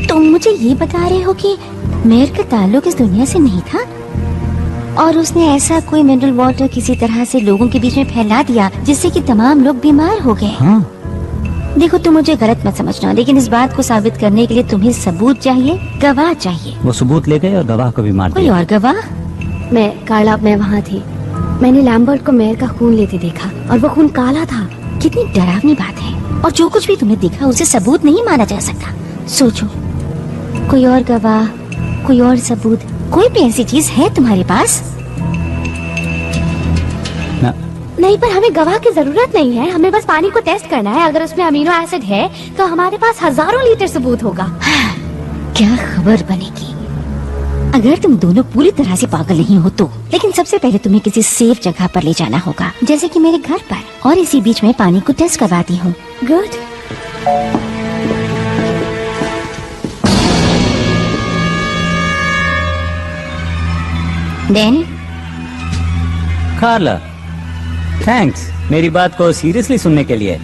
तुम मुझे ये बता रहे हो कि मेयर का ताल्लुक इस दुनिया से नहीं था और उसने ऐसा कोई मिनरल वाटर किसी तरह से लोगों के बीच में फैला दिया जिससे कि तमाम लोग बीमार हो गए। हाँ। देखो, तुम मुझे गलत मत समझना, लेकिन इस बात को साबित करने के लिए तुम्हें सबूत चाहिए, गवाह चाहिए। वो सबूत ले गए और गवाह को भी मार कोई दिया। और गवाह? मैं वहाँ थी। मैंने लैम्बर्ट को मेयर का खून लेते देखा और वो खून काला था। कितनी डरावनी बात है। और जो कुछ भी तुमने देखा उसे सबूत नहीं माना जा सकता। सोचो, कोई और गवाह, कोई और सबूत, कोई भी ऐसी चीज है तुम्हारे पास? नहीं, पर हमें गवाह की जरूरत नहीं है। हमें बस पानी को टेस्ट करना है। अगर उसमें अमीनो एसिड है तो हमारे पास हजारों लीटर सबूत होगा। क्या खबर बनेगी अगर तुम दोनों पूरी तरह से पागल नहीं हो तो। लेकिन सबसे पहले तुम्हें किसी सेफ जगह पर ले जाना होगा, जैसे कि मेरे घर पर, और इसी बीच में पानी को टेस्ट करवाती हूँ। गुड। कार्ला, थैंक्स मेरी बात को सीरियसली सुनने के लिए।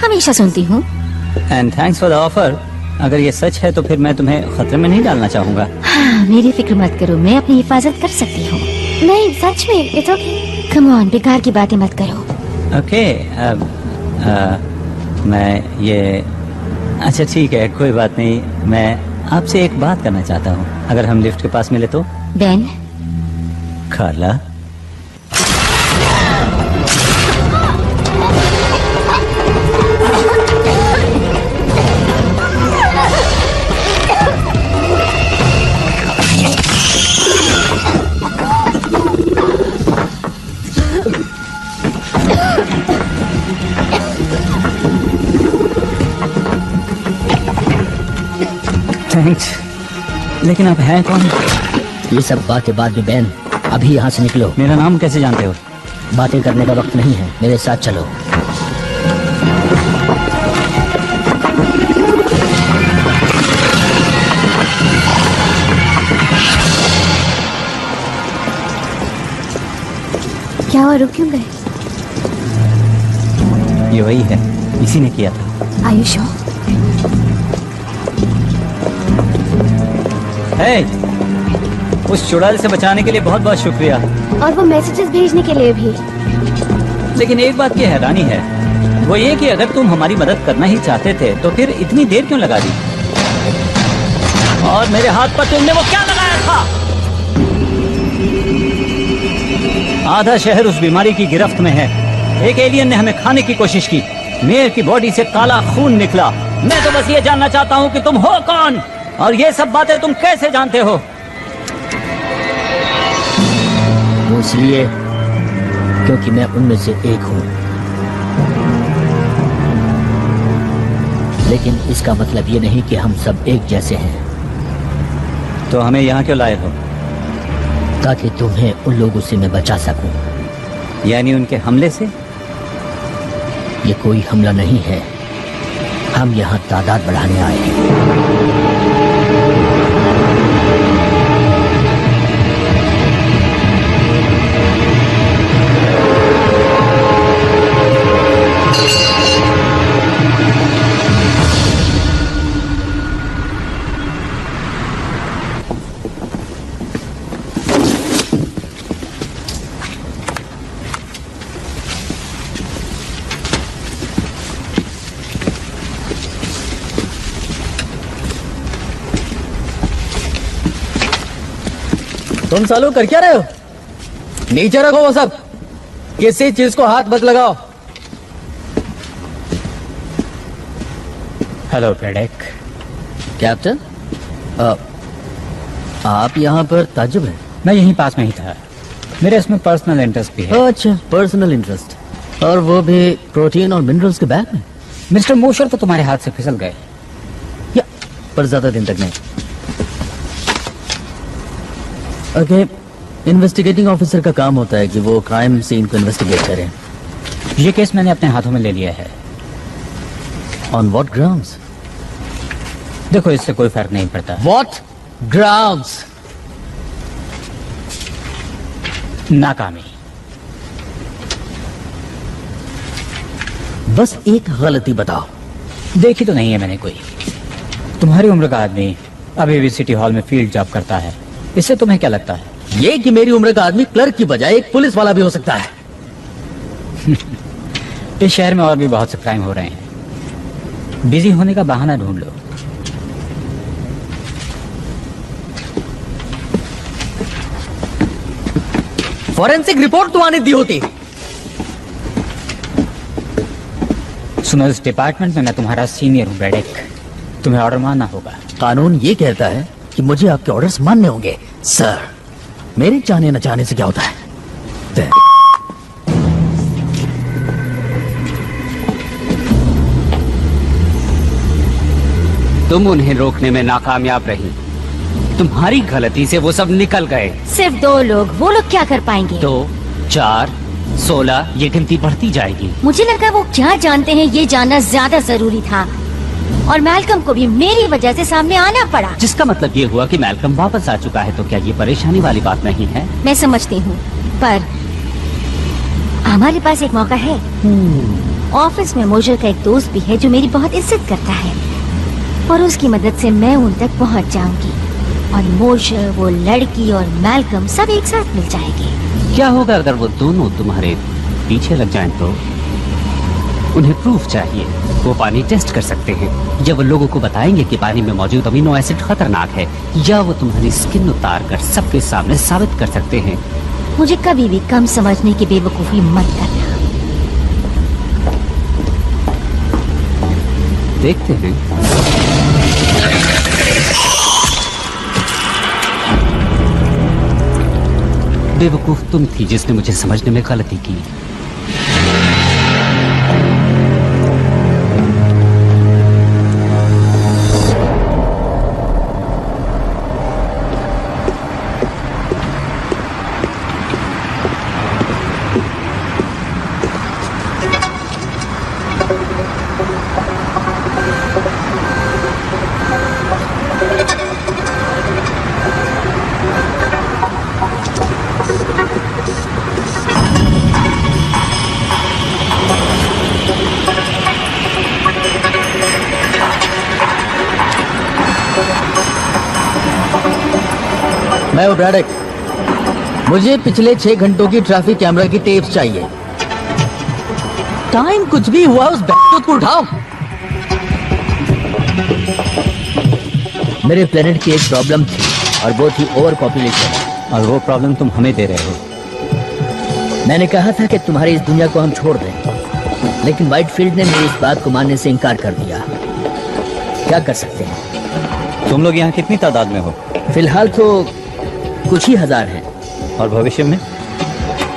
हमेशा सुनती हूँ। And thanks for the offer. अगर ये सच है तो फिर मैं तुम्हें खतरे में नहीं डालना चाहूंगा। हाँ, मेरी फिक्र मत करो, मैं अपनी हिफाजत कर सकती हूँ। नहीं सच में, इट्स ओके। कम ऑन, बेकार की बातें मत करो। ओके मैं ये अच्छा ठीक है, कोई बात नहीं। मैं आपसे एक बात करना चाहता हूँ, अगर हम लिफ्ट के पास मिले तो। बेन। कार्ला। थैंक्स, लेकिन आप हैं कौन? ये सब बातें बाद में बैन, अभी यहाँ से निकलो। मेरा नाम कैसे जानते हो? बातें करने का वक्त नहीं है, मेरे साथ चलो। क्या हुआ, रुक क्यों गए? ये वही है, इसी ने किया था। Are you sure? Hey, उस चुड़ैल से बचाने के लिए बहुत बहुत शुक्रिया। और वो मैसेजेस भेजने के लिए भी। लेकिन एक बात की हैरानी है, वो ये कि अगर तुम हमारी मदद करना ही चाहते थे तो फिर इतनी देर क्यों लगा दी? और मेरे हाथ पर तुमने वो क्या लगाया था? आधा शहर उस बीमारी की गिरफ्त में है। एक एलियन ने हमें खाने की कोशिश की। मेयर की बॉडी से काला खून निकला। मैं तो बस ये जानना चाहता हूँ कि तुम हो कौन और ये सब बातें तुम कैसे जानते हो? वो इसलिए क्योंकि मैं उनमें से एक हूँ। लेकिन इसका मतलब ये नहीं कि हम सब एक जैसे हैं। तो हमें यहाँ क्यों लाए हो? ताकि तुम्हें उन लोगों से मैं बचा सकूं। यानी उनके हमले से? ये कोई हमला नहीं है, हम यहाँ तादाद बढ़ाने आए हैं। तुम सालों कर क्या रहे हो? नीचे रखो वो सब, किसी चीज को हाथ मत लगाओ। हेलो ब्रैडेक। कैप्टन, आप यहाँ पर ताज्जुब हैं? मैं यहीं पास में ही था, मेरे इसमें पर्सनल इंटरेस्ट भी है। अच्छा, पर्सनल इंटरेस्ट, और वो भी प्रोटीन और मिनरल्स के बैग में। मिस्टर मोशर तो तुम्हारे हाथ से फिसल गए। या पर ज्यादा दिन तक नहीं। ओके, इन्वेस्टिगेटिंग ऑफिसर का काम होता है कि वो क्राइम सीन को इन्वेस्टिगेट करें। ये केस मैंने अपने हाथों में ले लिया है। On what grounds? देखो, इससे कोई फर्क नहीं पड़ता। What grounds? नाकामी। बस एक गलती बताओ। देखी तो नहीं है मैंने कोई। तुम्हारी उम्र का आदमी अभी भी सिटी हॉल में फील्ड जॉब करता है, इससे तुम्हें क्या लगता है? ये कि मेरी उम्र का आदमी क्लर्क की बजाय एक पुलिस वाला भी हो सकता है। इस शहर में और भी बहुत से क्राइम हो रहे हैं, बिजी होने का बहाना ढूंढ लो। फॉरेंसिक रिपोर्ट तो आने दी होती। सुनो, इस डिपार्टमेंट में मैं तुम्हारा सीनियर हूँ ब्रैडेक, तुम्हें ऑर्डर मानना होगा। कानून ये कहता है कि मुझे आपके ऑर्डर्स मानने होंगे। सर, मेरे चाहने न चाहने से क्या होता है? तुम उन्हें रोकने में नाकामयाब रही। तुम्हारी गलती से वो सब निकल गए। सिर्फ 2 लोग, वो लोग क्या कर पाएंगे? 2, 4, 16, ये गिनती बढ़ती जाएगी। मुझे लगा वो क्या जानते हैं ये जानना ज्यादा जरूरी था, और मैल्कम को भी मेरी वजह से सामने आना पड़ा। जिसका मतलब ये हुआ कि मैल्कम वापस आ चुका है, तो क्या ये परेशानी वाली बात नहीं है? मैं समझती हूँ, पर हमारे पास एक मौका है। ऑफिस में मोजर का एक दोस्त भी है जो मेरी बहुत इज्जत करता है और उसकी मदद से मैं उन तक पहुंच जाऊंगी और मोजर, वो लड़की और मैल्कम सब एक साथ मिल जाएंगे। क्या होगा अगर वो दोनों तुम्हारे पीछे लग जाएं तो? उन्हें प्रूफ चाहिए। वो पानी टेस्ट कर सकते हैं, या वो लोगों को बताएंगे कि पानी में मौजूद अमीनो एसिड खतरनाक है, या वो तुम्हारी स्किन उतार कर सबके सामने साबित कर सकते हैं। मुझे कभी भी कम समझने की बेवकूफी मत करना। देखते हैं। बेवकूफ तुम थी जिसने मुझे समझने में गलती की। मैं हूं ब्रैडक। मुझे पिछले 6 घंटों की ट्रैफिक कैमरा की टेप्स चाहिए। टाइम कुछ भी हुआ उस बैठक को उठाओ। मेरे प्लेनेट की एक प्रॉब्लम थी और वो थी ओवर पॉपुलेशन, और वो प्रॉब्लम तुम हमें दे रहे हो। मैंने कहा था कि तुम्हारी इस दुनिया को हम छोड़ दें, लेकिन व्हाइटफील्ड ने मेरी इस बात को मानने से इनकार कर दिया। क्या कर सकते हैं? तुम लोग यहाँ कितनी तादाद में हो? फिलहाल तो कुछ ही हजार हैं। और भविष्य में?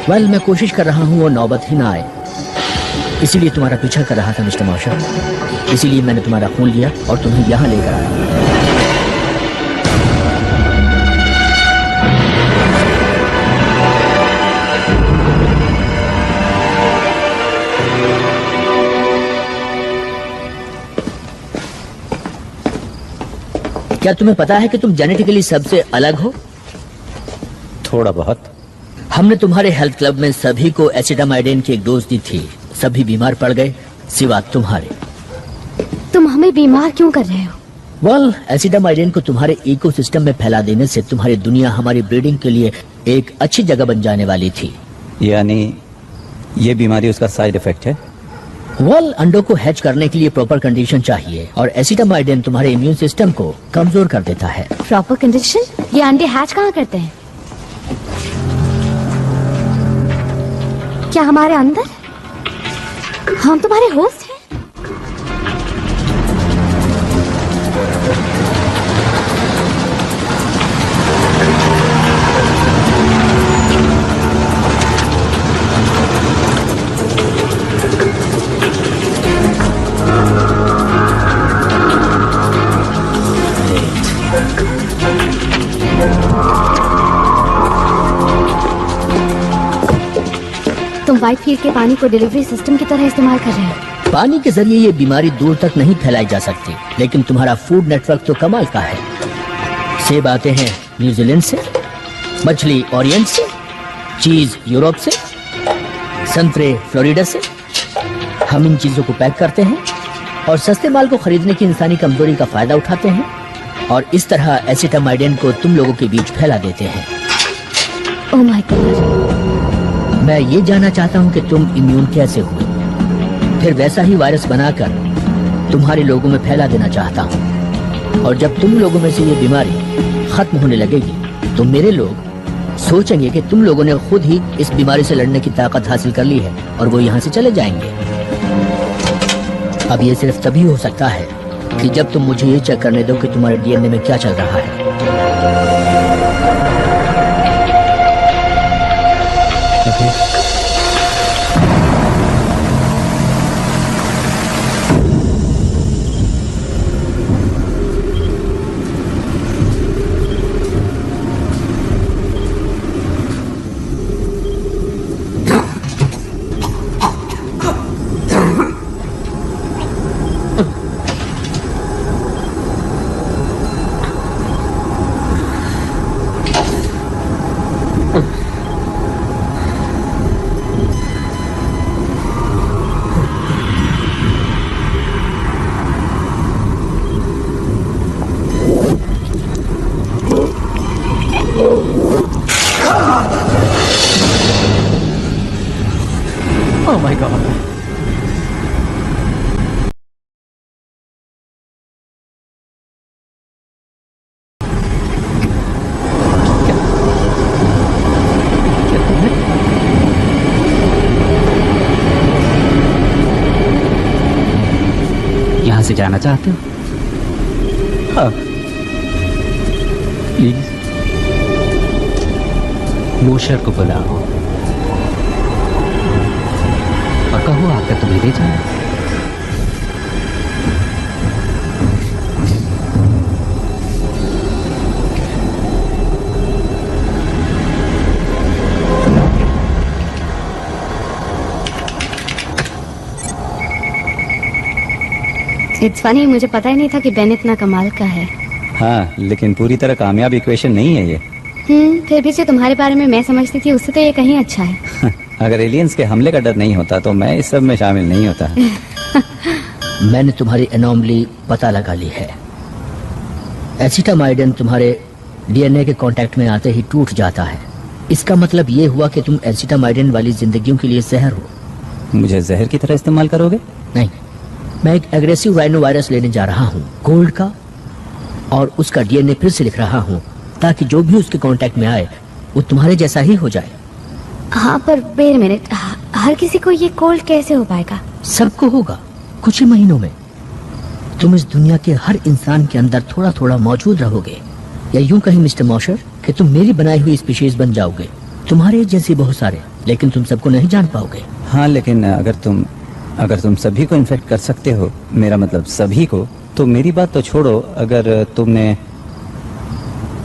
वेल, मैं कोशिश कर रहा हूँ वो नौबत ही ना आए। इसीलिए तुम्हारा पीछा कर रहा था मिस्टर मॉर्शल। इसीलिए मैंने तुम्हारा खून लिया और तुम्हें यहाँ लेकर आया। क्या तुम्हें पता है कि तुम जेनेटिकली सबसे अलग हो? थोड़ा बहुत। हमने तुम्हारे हेल्थ क्लब में सभी को एसिटामाइडिन की एक डोज दी थी। सभी बीमार पड़ गए सिवा तुम्हारे। तुम हमें बीमार क्यों कर रहे हो? वेल, एसिटामाइडिन को तुम्हारे इकोसिस्टम में फैला देने से तुम्हारी दुनिया हमारी ब्रीडिंग के लिए एक अच्छी जगह बन जाने वाली थी। यानी ये बीमारी उसका साइड इफेक्ट है? वेल, अंडों को हैच करने के लिए प्रॉपर कंडीशन चाहिए और एसिटामाइडिन तुम्हारे इम्यून सिस्टम को कमजोर कर देता है। Proper condition? ये अंडे हैच कहाँ करते हैं? क्या हमारे अंदर? हम तुम्हारे होस्ट हैं? तुम व्हाइटफील्ड के पानी को डिलीवरी सिस्टम की तरह इस्तेमाल कर रहे हो। पानी के जरिए ये बीमारी दूर तक नहीं फैलाई जा सकती, लेकिन तुम्हारा फूड नेटवर्क तो कमाल का है। सेब आते हैं न्यूजीलैंड से, मछली ओरिएंट से, चीज यूरोप से, संतरे फ्लोरिडा से। हम इन चीजों को पैक करते हैं और सस्ते माल को खरीदने की इंसानी कमजोरी का फायदा उठाते हैं और इस तरह एसिटामाइडिन को तुम लोगों के बीच फैला देते हैं। Oh my God. मैं ये जानना चाहता हूँ कि तुम इम्यून कैसे हुए, फिर वैसा ही वायरस बनाकर तुम्हारे लोगों में फैला देना चाहता हूँ। और जब तुम लोगों में से ये बीमारी खत्म होने लगेगी तो मेरे लोग सोचेंगे कि तुम लोगों ने खुद ही इस बीमारी से लड़ने की ताकत हासिल कर ली है और वो यहाँ से चले जाएंगे। अब ये सिर्फ तभी हो सकता है कि जब तुम मुझे ये चेक करने दो कि तुम्हारे डीएनए में क्या चल रहा है। Oh my God. यहाँ से जाना चाहते हो? हाँ प्लीज। मोशर को बुलाओ और कहो आकर तुम्हें ले जाए। इट्स फनी, मुझे पता ही नहीं था कि बेन इतना कमाल का है। हाँ लेकिन पूरी तरह कामयाब इक्वेशन नहीं है ये। फिर भी जो तुम्हारे बारे में मैं समझती थी उससे तो ये कहीं अच्छा है। अगर एलियंस के हमले का डर नहीं होता तो मैं इस सब में शामिल नहीं होता। मैंने तुम्हारी एनॉमली पता लगा ली है। एसिटामाइडिन तुम्हारे डीएनए के कांटेक्ट में आते ही टूट जाता है। इसका मतलब ये हुआ कि तुम एसिटामाइडिन वाली जिंदगियों के लिए जहर हो। मुझे जहर की तरह इस्तेमाल करोगे? नहीं, मैं एक एग्रेसिव राइनो वायरस लेने जा रहा हूँ, गोल्ड का, और उसका डीएनए फिर से लिख रहा हूँ ताकि जो भी उसके कांटेक्ट में आए वो तुम्हारे जैसा ही हो जाए। हाँ पर वेट मिनट, हर किसी को ये कोल्ड कैसे हो पाएगा? सबको होगा कुछ ही महीनों में। तुम इस दुनिया के हर इंसान के अंदर थोड़ा थोड़ा मौजूद रहोगे, या यूं कहीं मिस्टर मॉशर कि तुम मेरी बनाई हुई स्पीशीज बन जाओगे। तुम्हारे जैसे बहुत सारे, लेकिन तुम सबको नहीं जान पाओगे। हाँ लेकिन अगर तुम सभी को इन्फेक्ट कर सकते हो, मेरा मतलब सभी को, तो मेरी बात तो छोड़ो, अगर तुमने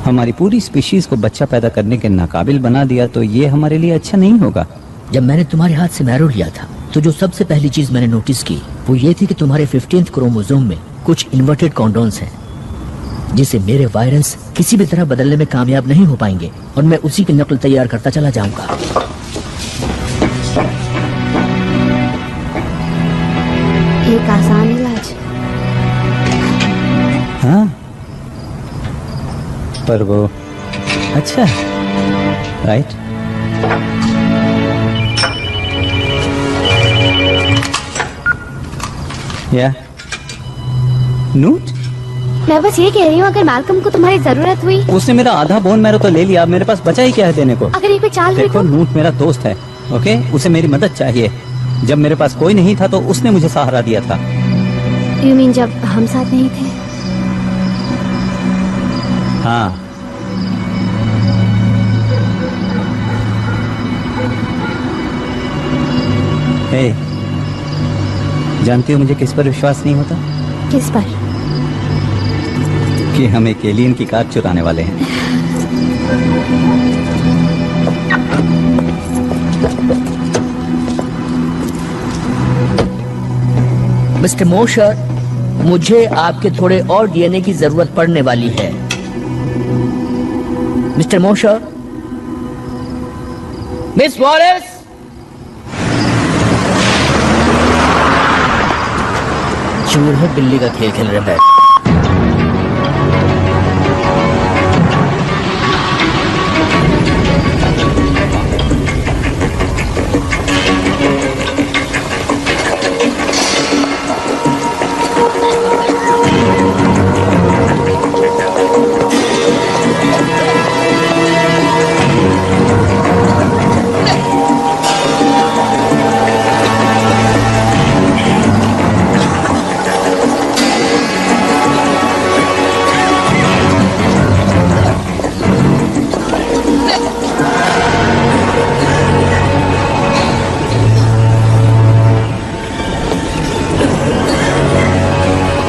हमारी पूरी स्पीशीज को बच्चा पैदा करने के नाकाबिल बना दिया तो ये हमारे लिए अच्छा नहीं होगा। जब मैंने तुम्हारे हाथ से मैरो लिया था तो जो सबसे पहली चीज मैंने नोटिस की वो ये थी कि तुम्हारे 15th क्रोमोसोम में कुछ इन्वर्टेड कॉन्डोन्स हैं, जिसे मेरे वायरस किसी भी तरह बदलने में कामयाब नहीं हो पाएंगे, और मैं उसी की नकल तैयार करता चला जाऊंगा। एक आसान इलाज। हाँ पर वो अच्छा है, राइट? या नूट? मैं बस ये कह रही हूँ, अगर मैल्कम को तुम्हारी जरूरत हुई। उसने मेरा आधा बोन मैरो तो ले लिया, अब मेरे पास बचा ही क्या है देने को? अगर ये कोई चाल हुई देखो, नूट मेरा दोस्त है, ओके? उसे मेरी मदद चाहिए। जब मेरे पास कोई नहीं था तो उसने मुझे सहारा दिया था। You mean जब हम साथ नहीं थे? हाँ। हे, जानती हो मुझे किस पर विश्वास नहीं होता? किस पर? कि हम एक एलियन की कार चुराने वाले हैं। मिस्टर मोशर, मुझे आपके थोड़े और डीएनए की जरूरत पड़ने वाली है। मिस्टर मोशर, मिस वॉलेस, चूहे बिल्ली का खेल खेल रहे हैं।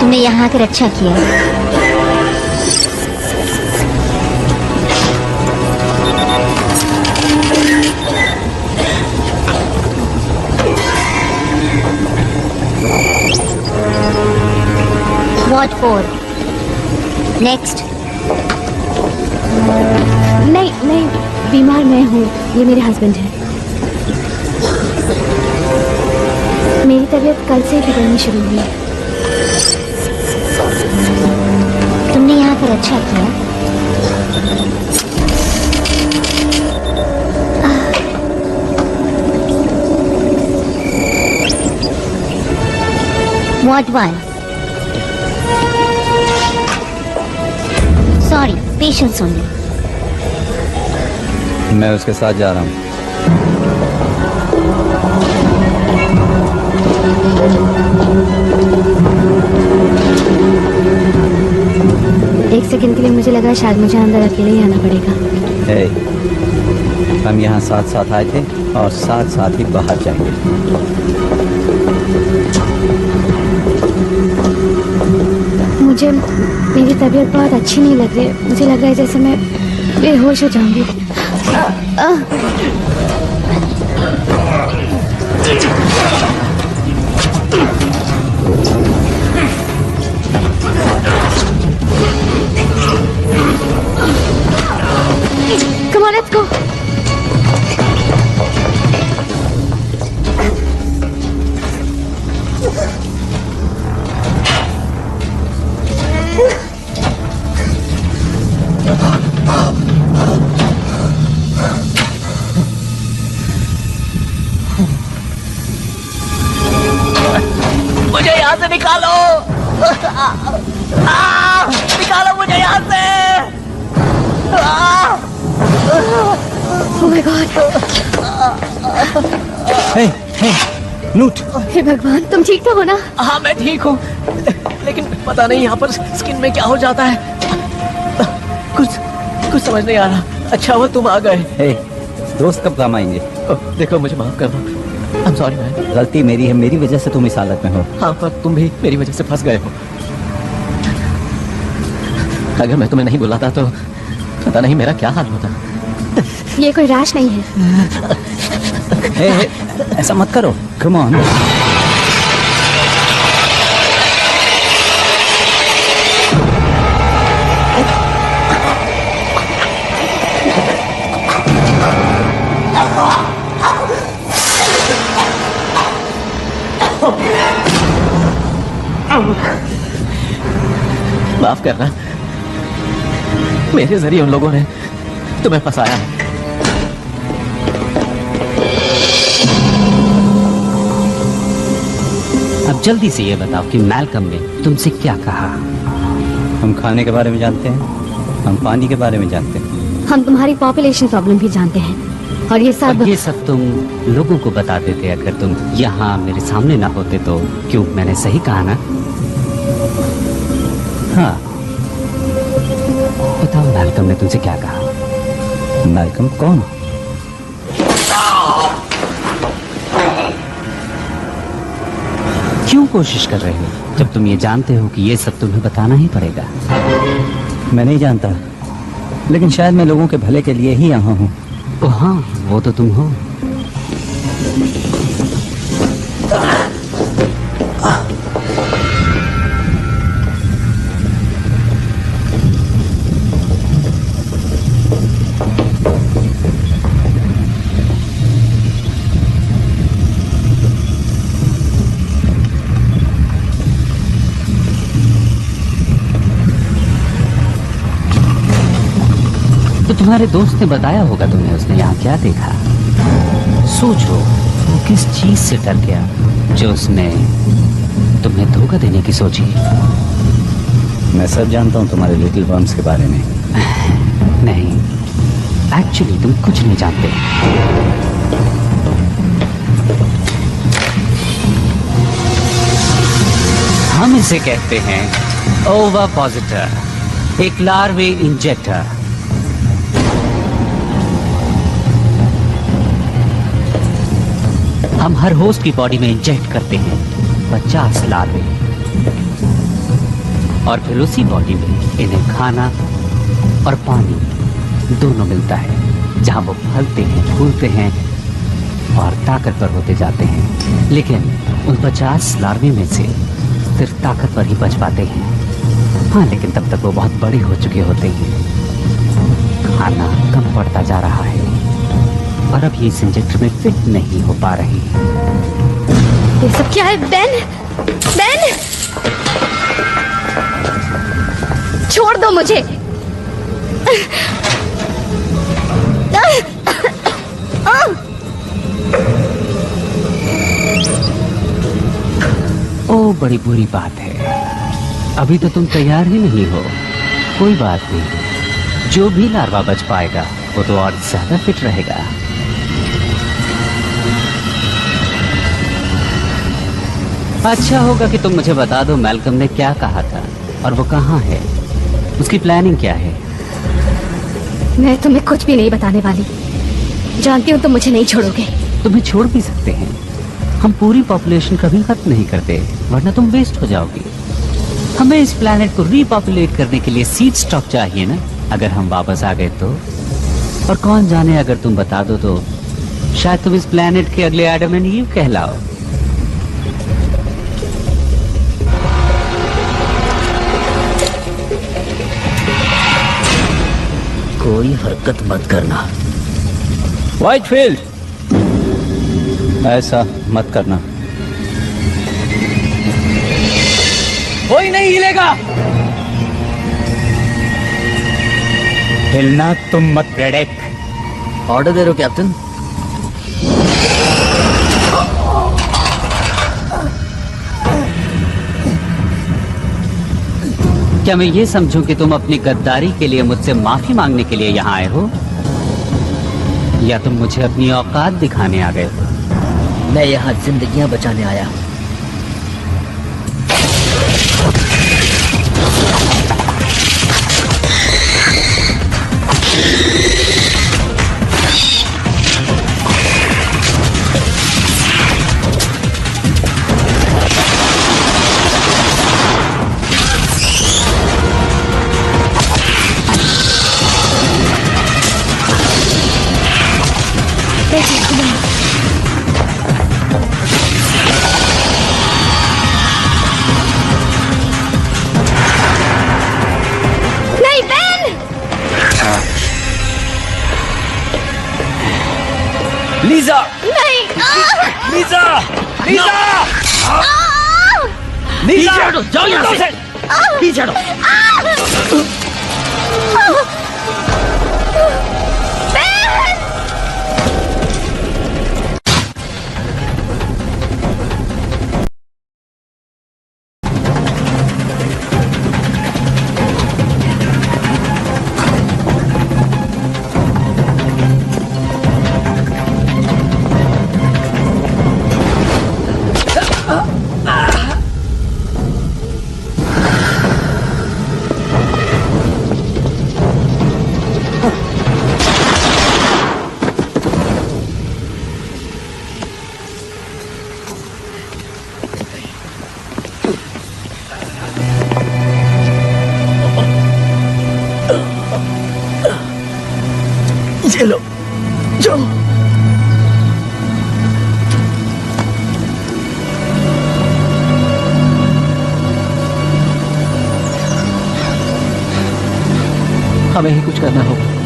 तुमने यहाँ आकर अच्छा किया। What for? Next. नहीं, बीमार मैं हूँ, ये मेरे हस्बैंड है। मेरी तबीयत कल से बिगड़नी शुरू हुई है। तुमने यहाँ पर अच्छा किया। What one? Sorry, patience only. मैं उसके साथ जा रहा हूँ। एक सेकंड के लिए मुझे लगा शायद मुझे अंदर अकेले ही आना पड़ेगा। हम यहाँ साथ साथ आए थे और साथ साथ ही बाहर जाएंगे। मुझे मेरी तबीयत बहुत अच्छी नहीं लग रही है। मुझे लग रहा है जैसे मैं बेहोश हो जाऊंगी। Come on, let's go. मुझे यहाँ से निकालो। निकालो मुझे यहाँ से। Oh my God. हे, नूट। हे भगवान, तुम ठीक तो हो ना? हाँ मैं ठीक हूँ, लेकिन पता नहीं यहाँ पर स्किन में क्या हो जाता है। कुछ समझ नहीं आ रहा। अच्छा हुआ तुम आ गए। हे, दोस्त कब काम आएंगे? देखो मुझे माफ कर दो। I'm sorry man। गलती मेरी है, मेरी वजह से तुम इस हालत में हो। हाँ पर तुम भी मेरी वजह से फंस गए हो। अगर मैं तुम्हें नहीं बुलाता तो पता नहीं मेरा क्या हाल होता। ये कोई रैश नहीं है। हे, ऐसा मत करो। Come on. माफ करना, मेरे जरिए उन लोगों ने तुम्हें फंसाया है। अब जल्दी से ये बताओ कि मैल्कम ने तुमसे क्या कहा? हम खाने के बारे में जानते हैं, हम पानी के बारे में जानते हैं। हम तुम्हारी पॉपुलेशन प्रॉब्लम भी जानते हैं और ये सब तुम लोगों को बता देते। अगर तुम यहाँ मेरे सामने ना होते तो। क्यों, मैंने सही कहा ना? हाँ बताओ, मैल्कम ने तुमसे क्या कहा? मैल्कम कौन? क्यों कोशिश कर रहे हो जब तुम ये जानते हो कि ये सब तुम्हें बताना ही पड़ेगा? मैं नहीं जानता, लेकिन शायद मैं लोगों के भले के लिए ही यहाँ हूँ। हाँ वो तो तुम हो। तो तुम्हारे दोस्त ने बताया होगा तुम्हें, उसने यहाँ क्या देखा? सोचो वो किस चीज से डर गया जो उसने तुम्हें धोखा देने की सोची। मैं सब जानता हूँ तुम्हारे लिटिल वर्म्स के बारे में। नहीं, एक्चुअली तुम कुछ नहीं जानते। हम इसे कहते हैं ओविपोसिटर, एक लार्वे इंजेक्टर। हम हर होस्ट की बॉडी में इंजेक्ट करते हैं 50 लार्वे और फिर उसी बॉडी में इन्हें खाना और पानी दोनों मिलता है, जहां वो फलते हैं, फूलते हैं और ताकतवर होते जाते हैं। लेकिन उन 50 लार्वे में से सिर्फ ताकतवर ही बच पाते हैं। हाँ, लेकिन तब तक वो बहुत बड़े हो चुके होते हैं। खाना कम पड़ता जा रहा है और अब ये इस इंजेक्टर में फिट नहीं हो पा रही। ये सब क्या है? बेन, बेन, छोड़ दो मुझे। ओ बड़ी बुरी बात है। अभी तो तुम तैयार ही नहीं हो। कोई बात नहीं, जो भी लार्वा बच पाएगा वो तो और ज्यादा फिट रहेगा। अच्छा होगा कि तुम मुझे बता दो मैल्कम ने क्या कहा था और वो कहाँ है, उसकी प्लानिंग क्या है। मैं तुम्हें कुछ भी नहीं बताने वाली। जानती हूँ तुम मुझे नहीं छोड़ोगे। तुम्हें छोड़ भी सकते हैं, हम पूरी पॉपुलेशन कभी खत्म नहीं करते, वरना तुम वेस्ट हो जाओगी। हमें इस प्लैनेट को रीपॉपुलेट करने के लिए सीड स्टॉक चाहिए ना। अगर हम वापस आ गए तो, और कौन जाने अगर तुम बता दो तो शायद तुम इस प्लैनेट के अगले एडम एंड ईव कहलाओ। कोई हरकत मत करना। व्हाइटफील्ड, ऐसा मत करना। कोई नहीं हिलेगा। हिलना तुम मत प्रेडेक। ऑर्डर दे रहे हो कैप्टन? क्या मैं ये समझूं कि तुम अपनी गद्दारी के लिए मुझसे माफी मांगने के लिए यहाँ आए हो, या तुम मुझे अपनी औकात दिखाने आ गए हो? मैं यहाँ जिंदगियां बचाने आया हूँ। लीजा! नहीं! लीजा! लीजा! लीजा! जाओ यहाँ से! पीछे हटो! चलो जाओ। हमें ही कुछ करना होगा।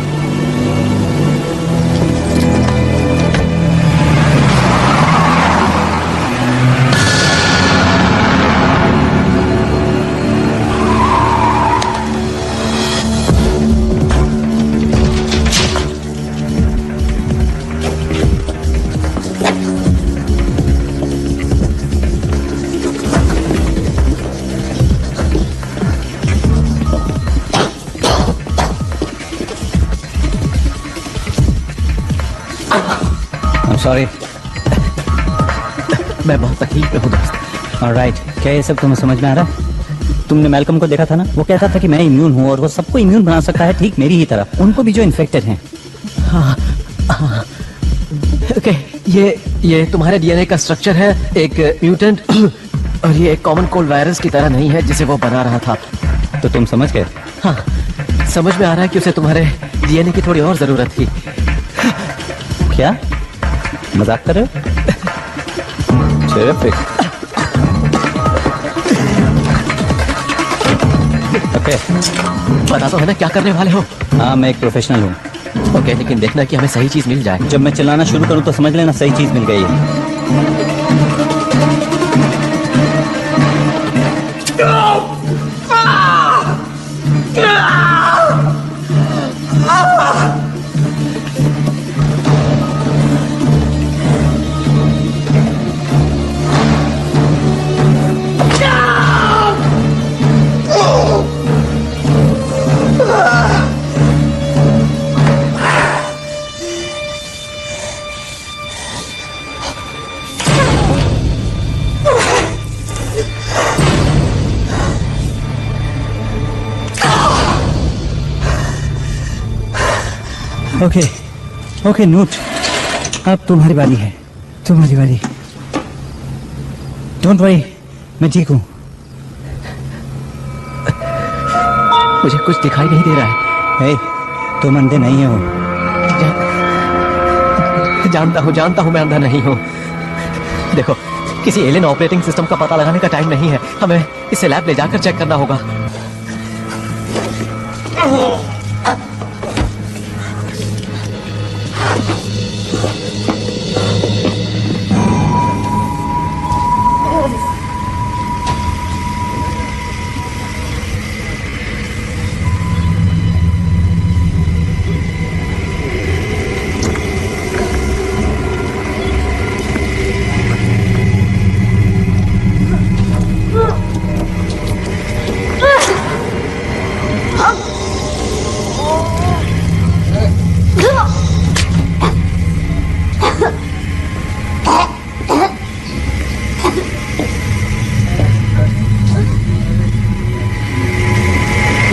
सॉरी, मैं बहुत तकलीफ में हूँ दोस्त। ऑलराइट, क्या ये सब तुम्हें समझ में आ रहा है? तुमने मैल्कम को देखा था ना, वो कहता था कि मैं इम्यून हूँ और वो सबको इम्यून बना सकता है, ठीक मेरी ही तरह, उनको भी जो इन्फेक्टेड हैं। हाँ, हाँ। ओके, ये तुम्हारे डीएनए का स्ट्रक्चर है, एक म्यूटेंट, और ये एक कॉमन कोल्ड वायरस की तरह नहीं है जिसे वो बना रहा था। तो तुम समझ गए? हाँ, समझ में आ रहा है कि उसे तुम्हारे डीएनए की थोड़ी और जरूरत थी। क्या मजाक कर रहे हो? Terrific. ओके, बता तो है ना क्या करने वाले हो? हाँ, मैं एक प्रोफेशनल हूँ। ओके, लेकिन देखना कि हमें सही चीज मिल जाए। जब मैं चिल्लाना शुरू करूँ तो समझ लेना सही चीज मिल गई है। ओके ओके नोट, अब तुम्हारी बारी है, तुम्हारी बारी। डोंट वरी, मैं ठीक हूँ। मुझे कुछ दिखाई नहीं दे रहा है। हे, तुम अंधे नहीं हो। जानता हूँ मैं अंधा नहीं हूँ। देखो, किसी एलियन ऑपरेटिंग सिस्टम का पता लगाने का टाइम नहीं है, हमें इसे लैब ले जाकर चेक करना होगा।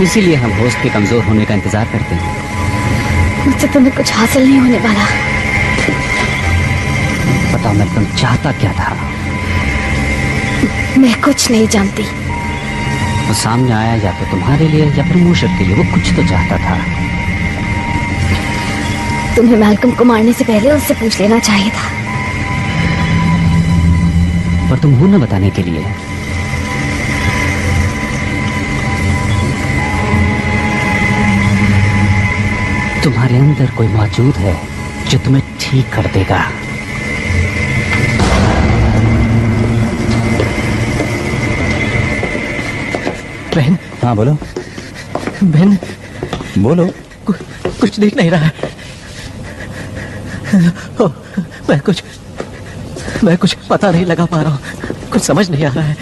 इसीलिए हम होस्ट के कमजोर होने का इंतजार करते हैं। मुझसे तुम्हें कुछ हासिल नहीं होने वाला। बताओ मैं तुम चाहता क्या था? मैं कुछ नहीं जानती। वो सामने आया या तो तुम्हारे लिए या फिर मूशक के लिए, वो कुछ तो चाहता था। तुम्हें मैल्कम को मारने से पहले उससे पूछ लेना चाहिए था। पर तुम हो न बताने के लिए। तुम्हारे अंदर कोई मौजूद है जो तुम्हें ठीक कर देगा। बहन। हाँ बोलो। बहन बोलो। कुछ दिख नहीं रहा है। मैं कुछ पता नहीं लगा पा रहा हूँ, कुछ समझ नहीं आ रहा है।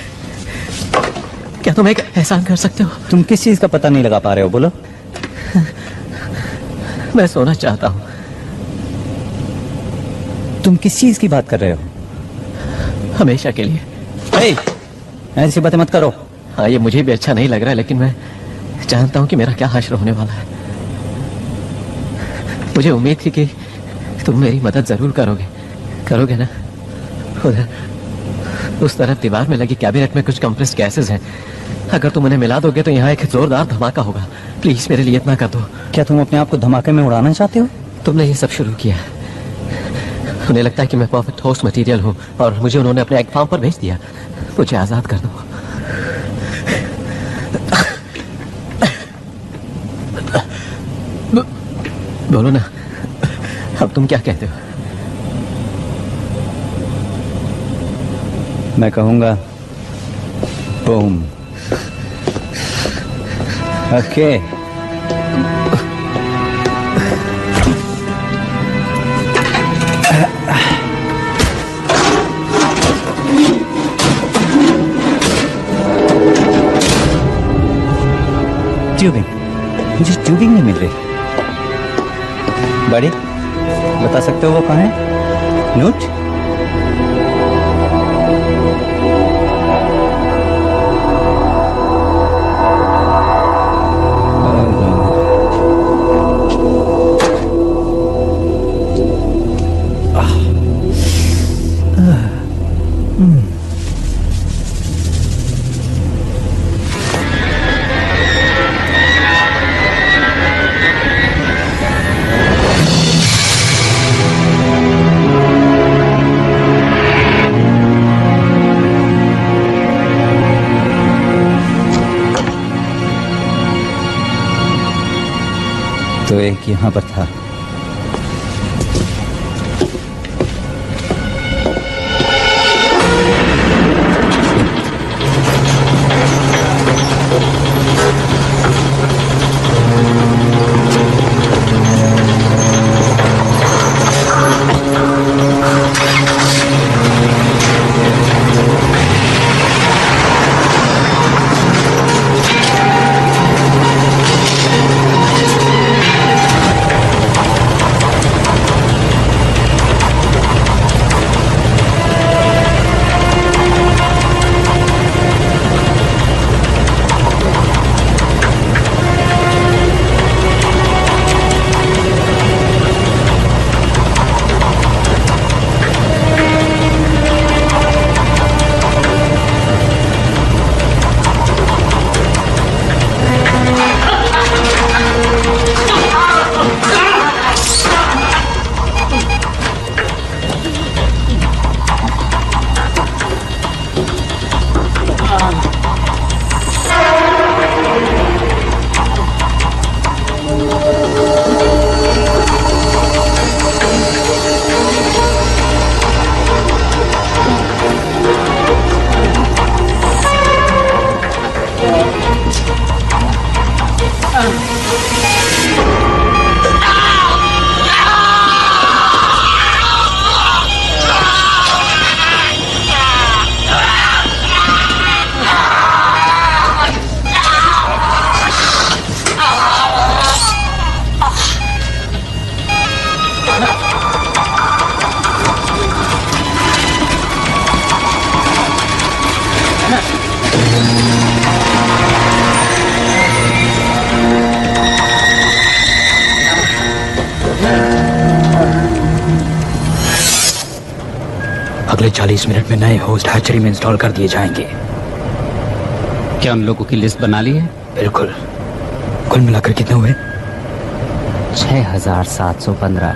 क्या तुम एक एहसान कर सकते हो? तुम किस चीज का पता नहीं लगा पा रहे हो? बोलो। मैं सोना चाहता हूँ। तुम किस चीज की बात कर रहे हो? हमेशा के लिए। ऐसी बातें मत करो। हाँ, ये मुझे भी अच्छा नहीं लग रहा है, लेकिन मैं जानता हूँ कि मेरा क्या हश्र होने वाला है। मुझे उम्मीद थी कि तुम मेरी मदद जरूर करोगे ना? उधर उस तरफ दीवार में लगी कैबिनेट में कुछ कंप्रेस्ड गैसेस हैं। अगर तुम उन्हें मिला दोगे तो यहाँ एक जोरदार धमाका होगा। प्लीज मेरे लिए इतना कर दो। क्या तुम अपने आप को धमाके में उड़ाना चाहते हो? तुमने ये सब शुरू किया। उन्हें लगता है कि मैं परफेक्ट होस्ट मटेरियल हूँ और मुझे उन्होंने अपने एग फार्म पर भेज दिया। मुझे आजाद कर दो। बोलो ना, अब तुम क्या कहते हो? मैं कहूंगा बूम। ओके। ट्यूबिंग, मुझे ट्यूबिंग नहीं मिल रही। बड़ी बता सकते हो वो कहाँ है? नोट? तो एक यहाँ पर था। अगले 40 मिनट में नए होस्ट हैचरी में इंस्टॉल कर दिए जाएंगे। क्या उन लोगों की लिस्ट बना ली है? बिल्कुल। कुल मिलाकर कितने हुए? 6715।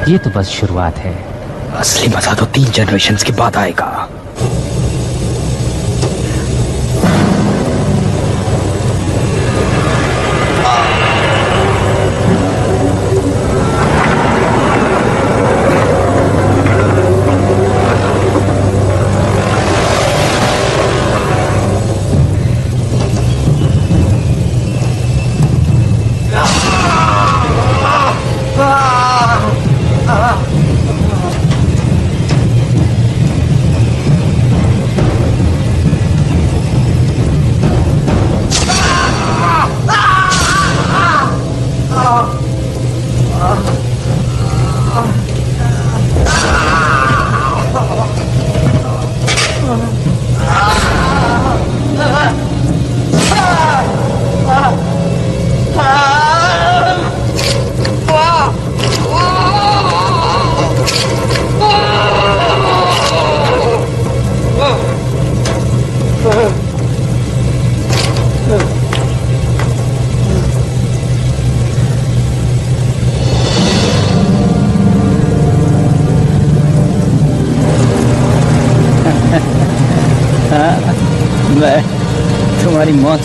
ये तो बस शुरुआत है। असली मजा तो 3 जनरेशंस के बाद आएगा। मैं तुम्हारी मौत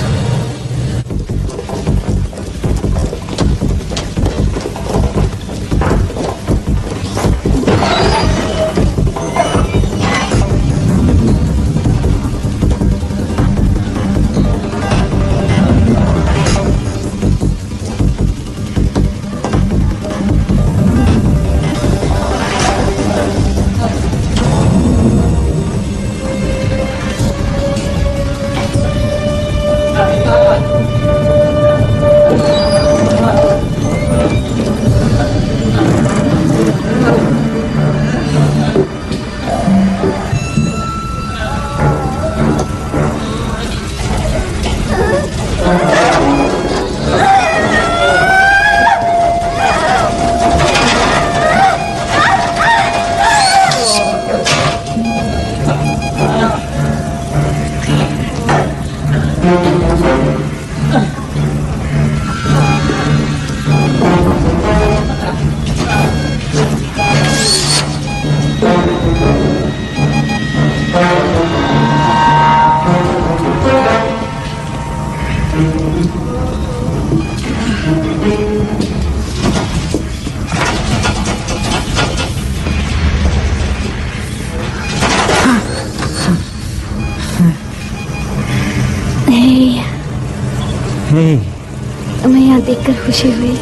तुम्हें यहाँ देखकर खुशी हुई।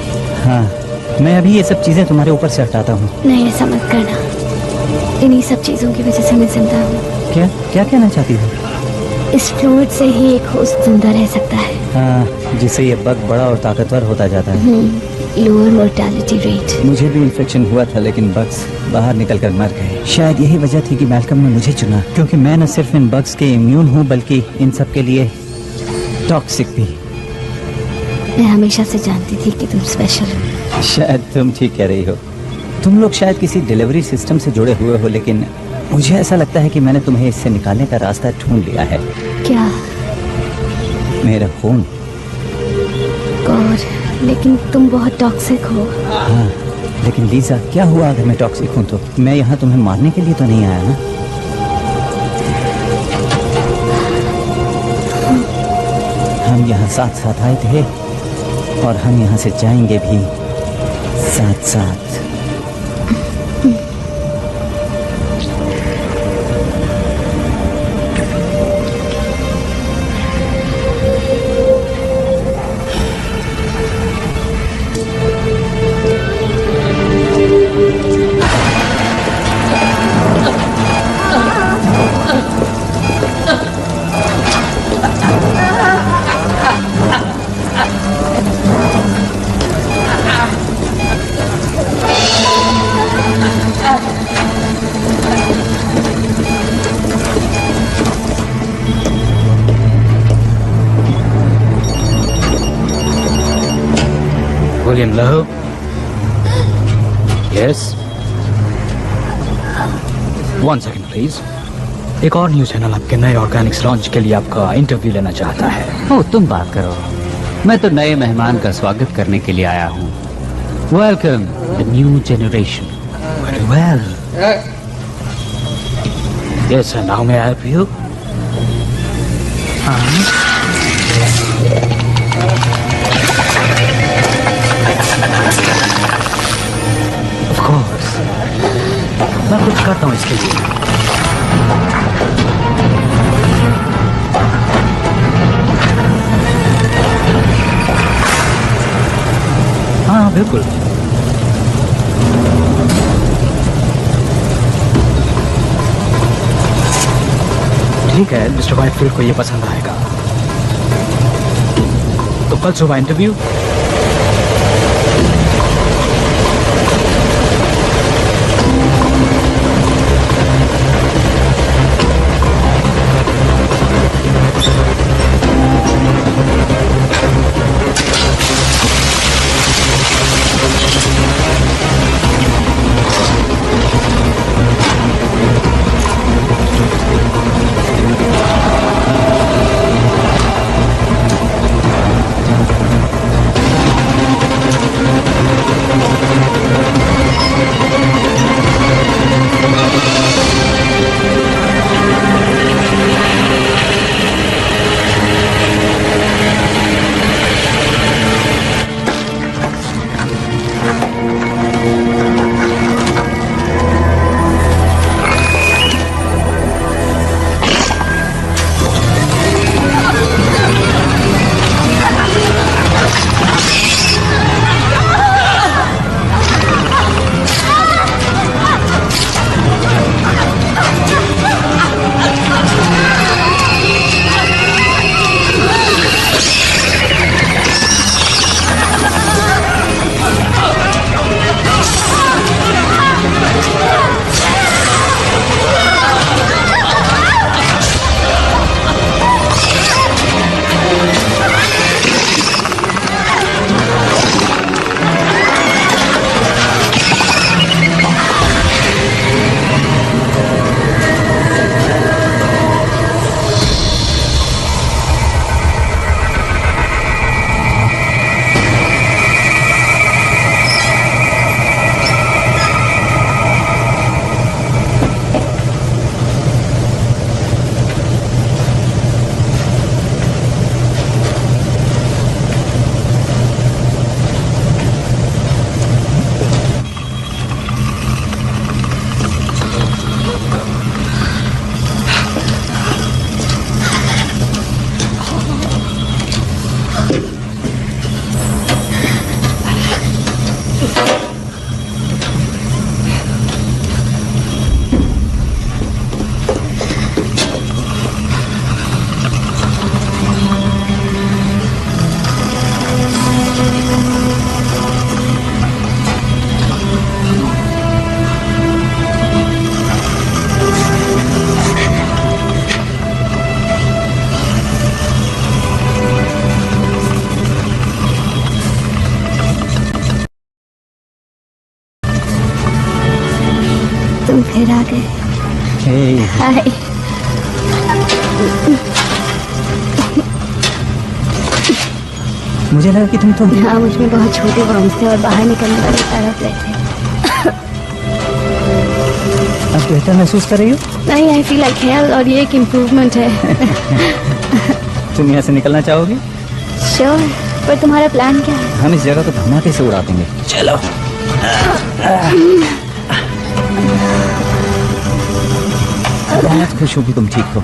हाँ, मैं अभी ये सब चीजें तुम्हारे ऊपर से हटाता हूँ। नहीं, ऐसा मत करना। इन्हीं सब चीजों की वजह से मैं जिंदा हूँ। क्या क्या कहना चाहती हो? इस फ्लूइड से ही एक होस्ट जिंदा रह सकता है। हाँ, जिससे ये बग बड़ा और ताकतवर होता जाता है। Lower mortality rate. मुझे भी इन्फेक्शन हुआ था, लेकिन बग्स बाहर निकलकर मर गए। शायद यही वजह थी कि मैल्कम ने मुझे चुना, क्योंकि मैं न सिर्फ इन बग्स के इम्यून हूँ बल्कि इन सब के लिए टॉक्सिक भी। मैं हमेशा से जानती थी कि तुम स्पेशल हो। शायद तुम ठीक कह रही हो। तुम लोग शायद किसी डिलीवरी सिस्टम से जुड़े हुए हो, लेकिन मुझे ऐसा लगता है कि मैंने तुम्हें इससे निकालने का रास्ता ढूंढ लिया है। क्या? मेरा खून। गॉड, लेकिन तुम बहुत टॉक्सिक हो। हाँ, लेकिन लीजा, क्या हुआ अगर मैं टॉक्सिक हूँ तो? मैं यहाँ तुम्हें मारने के लिए तो नहीं आया ना? हम यहाँ साथ साथ आए थे और हम यहाँ से जाएंगे भी साथ साथ। William Lowe? Yes? 1 second please. एक और न्यूज चैनल आपके नए ऑर्गेनिक्स लॉन्च के लिए आपका इंटरव्यू लेना चाहता है। ओ, तुम बात करो। मैं तो नए मेहमान का स्वागत करने के लिए आया हूँ। Welcome the new generation. Very well. Yes sir, now may I help you? Of course, मैं कुछ करता हूँ इसके लिए। हाँ बिल्कुल। ठीक है, मिस्टर वाइटफील्ड को ये पसंद आएगा। तो कल सुबह इंटरव्यू। तुम फिर आ गए। हाय। मुझे लगा कि तुम तो हाँ, मुझ में बहुत छोटे वर्म्स थे और बाहर निकलने वाले तरफ थे। अब बेहतर महसूस कर रही हो? नहीं, आई फील लाइक हेल और ये एक इम्प्रूवमेंट है। तुम यहाँ से निकलना चाहोगी? श्योर, पर तुम्हारा प्लान क्या है? हम इस जगह को धमाके से उड़ा देंगे। चलो। बहुत खुश हूँ कि तुम ठीक हो।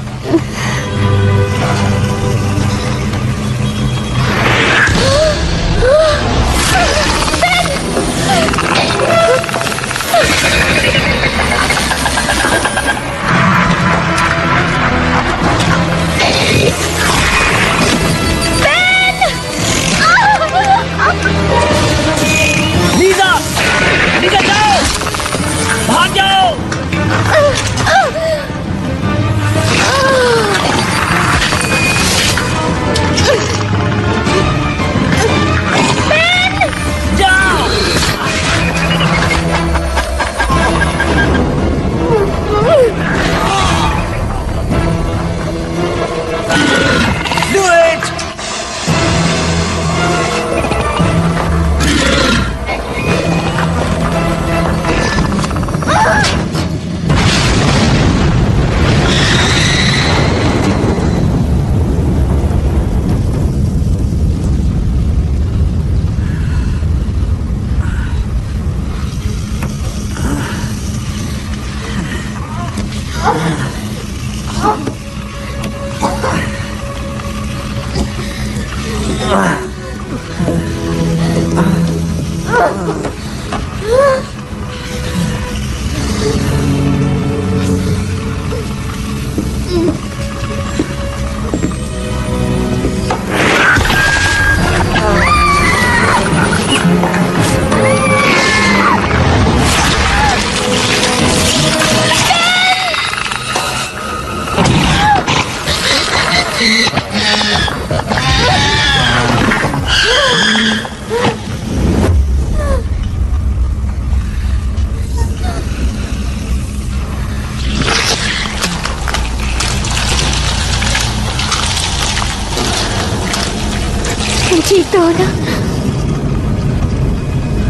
ठीक तो हो ना?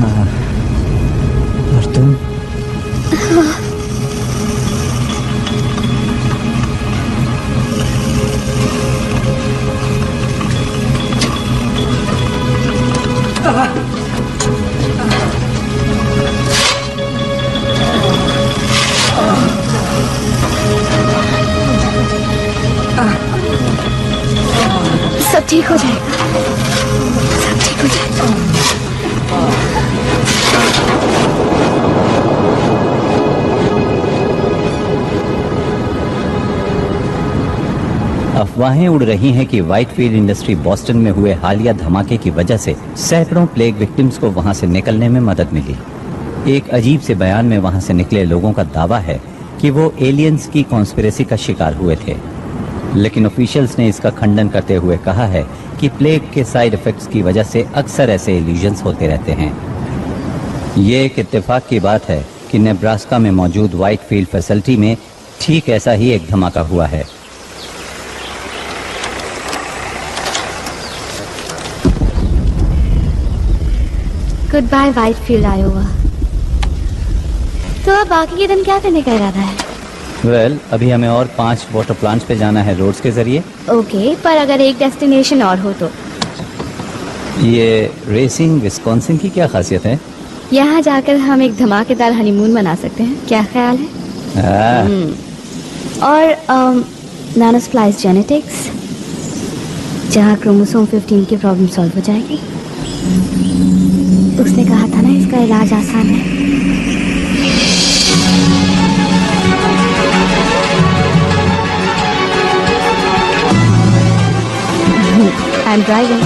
हाँ। और तुम? सब ठीक हो जाएगा, सब ठीक हो जाएगा। अफवाहें उड़ रही हैं कि व्हाइटफील्ड इंडस्ट्री बॉस्टन में हुए हालिया धमाके की वजह से सैकड़ों प्लेग विक्टिम्स को वहां से निकलने में मदद मिली। एक अजीब से बयान में वहां से निकले लोगों का दावा है कि वो एलियंस की कॉन्स्पिरेसी का शिकार हुए थे, लेकिन ऑफिशियल्स ने इसका खंडन करते हुए कहा है कि प्लेग के साइड इफेक्ट्स की वजह से अक्सर ऐसे इल्यूजन्स होते रहते हैं। ये एक इत्तेफाक की बात है कि नेब्रास्का में मौजूद व्हाइटफील्ड फैसिलिटी में ठीक ऐसा ही एक धमाका हुआ है। Goodbye Whitefield Iowa. तो अब बाकी के दिन क्या करने का इरादा है? वेल, अभी हमें और 5 वाटर प्लांट्स पे जाना है रोड्स के जरिए। ओके, पर अगर एक डेस्टिनेशन और हो तो? ये रेसिंग विस्कॉन्सिन की क्या खासियत है? यहाँ जाकर हम एक धमाकेदार हनीमून मना सकते हैं, क्या ख्याल है? और नानोस्प्लाइस जेनेटिक्स, जहाँ क्रोमोसोम 15 की प्रॉब्लम सॉल्व हो जाएगी। उसने कहा था ना इसका इलाज आसान है। I'm driving.